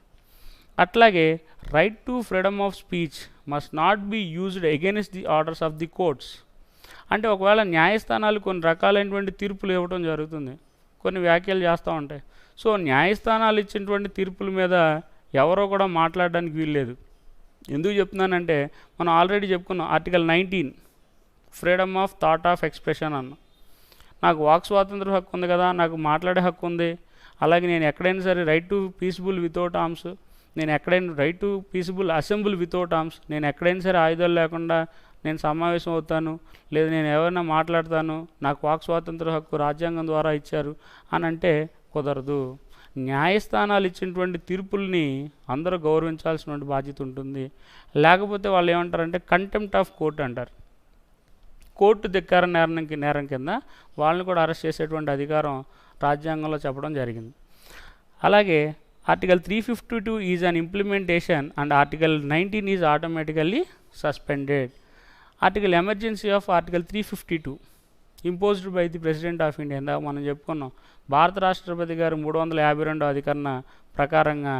అట్లాగే right to freedom of speech must not be used against the orders of the courts. అంటే ఒకవేళ న్యాయస్థానాలు కొన్ని రకాలైనటువంటి తీర్పులు ఇవ్వడం జరుగుతుంది, కొన్ని వ్యాఖ్యలు చేస్తూ ఉంటాయి. సో న్యాయస్థానాలు ఇచ్చినటువంటి తీర్పుల మీద ఎవరో కూడా మాట్లాడడానికి వీల్లేదు. ఎందుకు చెప్తున్నానంటే మనం ఆల్రెడీ చెప్పుకున్నాం article 19 freedom of thought of expression అన్న. నాకు వాక్ స్వాతంత్ర హక్కు ఉంది కదా, నాకు మాట్లాడే హక్కు ఉంది. అలాగే నేను ఎక్కడైనా సరే right to peaceful without arms, నేను ఎక్కడైనా right to peaceful assemble without arms, నేను ఎక్కడైనా సరే ఆయుధాలు లేకుండా నేను సమావేశం అవుతాను లేదా నేను ఎవరైనా మాట్లాడతాను, నాకు వాక్ స్వాతంత్ర హక్కు రాజ్యాంగం ద్వారా ఇచ్చారు అని అంటే కుదరదు. న్యాయస్థానాలు ఇచ్చినటువంటి తీర్పుల్ని అందరూ గౌరవించాల్సినటువంటి బాధ్యత ఉంటుంది. లేకపోతే వాళ్ళు ఏమంటారంటే కంటెంప్ట్ ఆఫ్ కోర్ట్ అంటారు. కోర్టు ధిక్కార నేరం కింద వాళ్ళని కూడా అరెస్ట్ చేసేటువంటి అధికారం రాజ్యాంగంలో చెప్పడం జరిగింది. అలాగే article 352 is an implementation and article 19 is automatically suspended. Article emergency of article 352 imposed by the president of India. ఇందాక మనం చెప్పుకున్నాం భారత రాష్ట్రపతి గారు 352వ అధికరణ ప్రకారంగా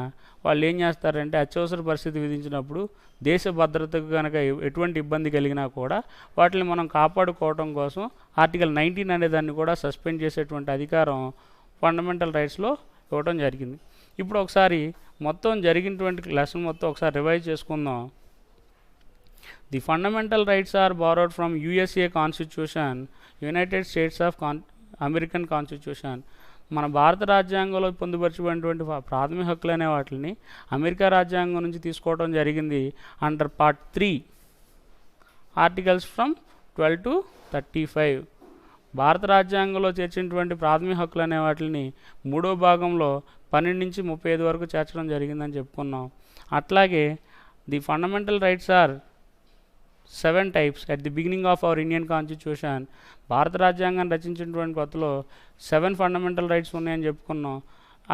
వాళ్ళు ఏం చేస్తారంటే అత్యవసర పరిస్థితి విధించినప్పుడు దేశ భద్రతకు కనుక ఎటువంటి ఇబ్బంది కలిగినా కూడా వాటిని మనం కాపాడుకోవడం కోసం ఆర్టికల్ 19 అనే దాన్ని కూడా సస్పెండ్ చేసేటువంటి అధికారం ఫండమెంటల్ రైట్స్లో ఇవ్వడం జరిగింది. ఇప్పుడు ఒకసారి మొత్తం జరిగినటువంటి లెసన్ మొత్తం ఒకసారి రివైజ్ చేసుకుందాం. The fundamental rights are borrowed from USA constitution, united states of American constitution. మన భారత రాజ్యాంగంలో పొందుపరచబడినటువంటి ప్రాథమిక హక్కులు అనే వాటిని అమెరికా రాజ్యాంగం నుంచి తీసుకోవడం జరిగింది under part 3 articles from 12 to 35. భారత రాజ్యాంగంలో చేర్చినటువంటి ప్రాథమిక హక్కులు అనే వాటిని 3వ భాగంలో 12 నుంచి 35 వరకు చేర్చడం జరిగిందని చెప్పుకున్నాం. అట్లాగే the fundamental rights are 7 types at the beginning of our Indian constitution. భారత రాజ్యాంగాన్ని రచించినటువంటి కొత్తలో 7 ఫండమెంటల్ రైట్స్ ఉన్నాయని చెప్పుకున్నాం.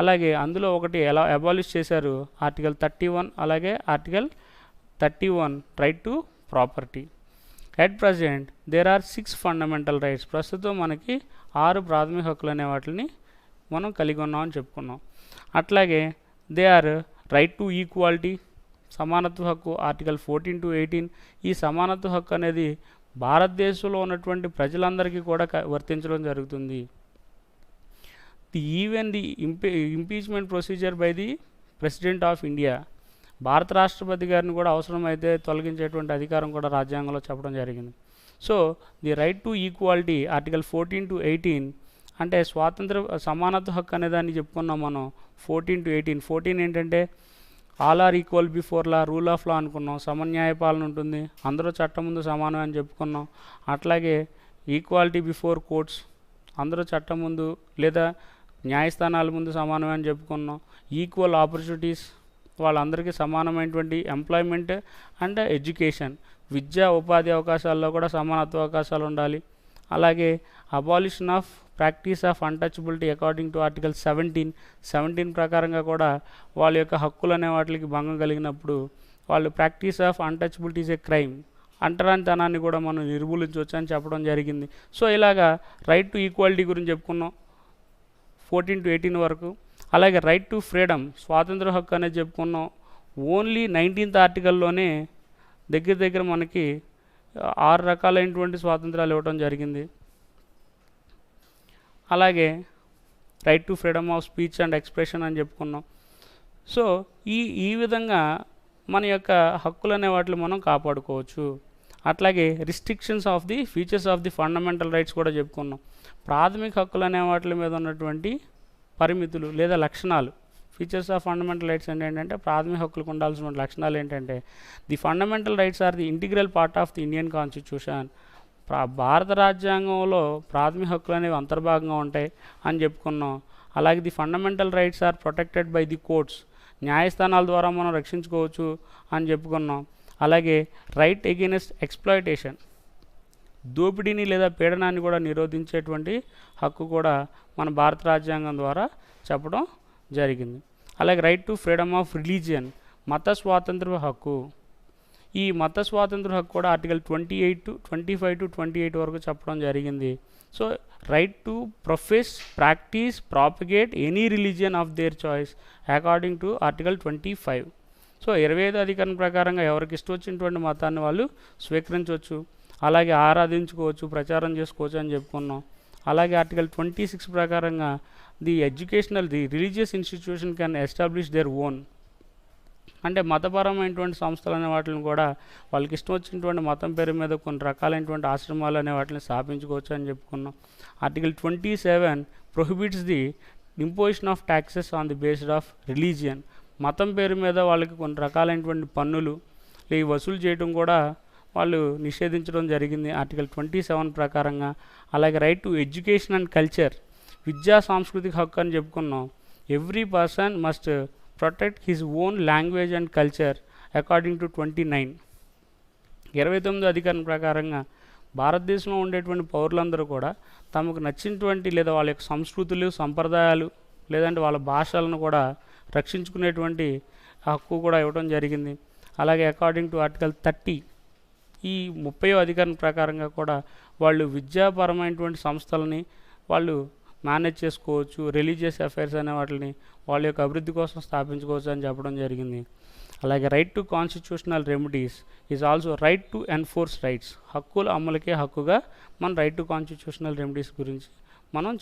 అలాగే అందులో ఒకటి ఎలా అబాలిష్ చేశారు ఆర్టికల్ 31, అలాగే article 31 right to property. At present there are 6 fundamental rights. ప్రస్తుతం మనకి 6 ప్రాథమిక హక్కులు అనే వాటిని మనం కలిగి ఉన్నామని చెప్పుకున్నాం. అట్లాగే they are right to equality, సమానత్వ హక్కు ఆర్టికల్ 14 to 18. ఈ సమానత్వ హక్కు అనేది భారతదేశంలో ఉన్నటువంటి ప్రజలందరికీ కూడా వర్తించడం జరుగుతుంది. Even the impeachment procedure by the president of India. భారత రాష్ట్రపతి గారిని కూడా అవసరమైతే తొలగించేటువంటి అధికారం కూడా రాజ్యాంగంలో చెప్పడం జరిగింది. So the right to equality article 14 to 18 అంటే స్వాతంత్ర సమానత్వ హక్కు అనేదాన్ని చెప్పుకున్నాం మనం 14 to 18. 14 ఏంటంటే all are equal before law, rule of law అనుకున్నాం, సమన్యాయ పాలన ఉంటుంది, అందరూ చట్టం ముందు సమానం అని చెప్పుకున్నాం. అట్లాగే ఈక్వాలిటీ బిఫోర్ కోర్ట్స్, అందరూ చట్టం ముందు లేదా న్యాయస్థానాల ముందు సమానం అని చెప్పుకున్నాం. ఈక్వల్ ఆపర్చునిటీస్, వాళ్ళందరికీ సమానమైనటువంటి ఎంప్లాయ్మెంట్ అండ్ ఎడ్యుకేషన్, విద్యా ఉపాధి అవకాశాల్లో కూడా సమానత్వ అవకాశాలు ఉండాలి. అలాగే abolition of practice of untouchability according to article 17 ప్రకారంగా కూడా వాళ్ళ యొక్క హక్కులు అనే వాటికి భంగం కలిగినప్పుడు వాళ్ళు practice of untouchability is a crime, అంటరానితనాన్ని కూడా మనం నిర్మూలించవచ్చు అని చెప్పడం జరిగింది. సో ఇలాగా రైట్ టు ఈక్వాలిటీ గురించి చెప్పుకున్నాం 14 to 18 వరకు. అలాగే రైట్ టు ఫ్రీడమ్, స్వాతంత్ర హక్కు అనేది చెప్పుకున్నాం. ఓన్లీ 19th ఆర్టికల్లోనే దగ్గర దగ్గర మనకి 6 రకాలైనటువంటి స్వాతంత్రాలు ఇవ్వడం జరిగింది. అలాగే right to freedom of speech and expression అని చెప్పుకున్నాం. సో ఈ విధంగా మన యొక్క హక్కులు అనే వాటిని మనం కాపాడుకోవచ్చు. అట్లాగే restrictions of the features of the fundamental rights కూడా చెప్పుకున్నాం. ప్రాథమిక హక్కులు అనే వాటి మీద ఉన్నటువంటి పరిమితులు లేదా లక్షణాలు. ఫీచర్స్ ఆఫ్ ఫండమెంటల్ రైట్స్ అంటే ఏంటంటే ప్రాథమిక హక్కులకు ఉండాల్సిన లక్షణాలు ఏంటంటే the fundamental rights are the integral part of the Indian constitution. భారత రాజ్యాంగంలో ప్రాథమిక హక్కులు అనేవి అంతర్భాగంగా ఉంటాయి అని చెప్పుకున్నాం. అలాగే the fundamental rights are protected by the courts. న్యాయస్థానాల ద్వారా మనం రక్షించుకోవచ్చు అని చెప్పుకున్నాం. అలాగే రైట్ ఎగెయిన్స్ట్ ఎక్స్ప్లాయిటేషన్, దోపిడీని లేదా పీడనాన్ని కూడా నిరోధించేటువంటి హక్కు కూడా మన భారత రాజ్యాంగం ద్వారా చెప్పడం జరిగింది. అలాగే right to freedom of religion, మత స్వాతంత్ర హక్కు. ఈ మత స్వాతంత్ర హక్కు కూడా ఆర్టికల్ 25 to 28 వరకు చెప్పడం జరిగింది. So right to profess, practice, propagate any religion of their choice according to article 25. So 25వ అధికరణ ప్రకారంగా ఎవరికి ఇష్టం వచ్చినటువంటి మతాన్ని వాళ్ళు స్వీకరించవచ్చు, అలాగే ఆరాధించుకోవచ్చు, ప్రచారం చేసుకోవచ్చు అని చెప్పుకున్నాం. అలాగే ఆర్టికల్ 26 ప్రకారంగా the religious institution can establish their own, అంటే మతపరమైనటువంటి సంస్థలు అనే వాటిని కూడా వాళ్ళకి ఇష్టం వచ్చినటువంటి మతం పేరు మీద కొన్ని రకాలైనటువంటి ఆశ్రమాలు అనే వాటిని స్థాపించుకోవచ్చు అని చెప్పుకున్నాం. Article 27 prohibits the imposition of taxes on the based of religion. మతం పేరు మీద వాళ్ళకి కొన్ని రకాలైనటువంటి పన్నులు ఇవి వసూలు చేయడం కూడా వాళ్ళు నిషేధించడం జరిగింది ఆర్టికల్ 27 ప్రకారంగా. అలాగే right to education and culture, విద్యా సాంస్కృతిక హక్కు అని చెప్పుకున్నాం. Every person must protect his own language and culture according to 29. 29వ అధికరణ ప్రకారంగా భారతదేశంలో ఉండేటువంటి పౌరులందరూ కూడా తమకు నచ్చినటువంటి లేదా వాళ్ళ యొక్క సంస్కృతులు, సంప్రదాయాలు లేదంటే వాళ్ళ భాషలను కూడా రక్షించుకునేటువంటి హక్కు కూడా ఇవ్వడం జరిగింది. అలాగే అకార్డింగ్ టు ఆర్టికల్ 30 ఈ 30వ అధికరణ ప్రకారంగా కూడా వాళ్ళు విద్యాపరమైనటువంటి సంస్థలని వాళ్ళు మేనేజ్ చేసుకోవచ్చు, రిలీజియస్ అఫైర్స్ అనే వాటిని వాళ్ళ యొక్క అభివృద్ధి కోసం స్థాపించుకోవచ్చు అని చెప్పడం జరిగింది. అలాగే right to constitutional remedies is also right to enforce rights, హక్కుల అమలుకే హక్కుగా మన రైట్ టు కాన్స్టిట్యూషనల్ రెమెడీస్ గురించి మనం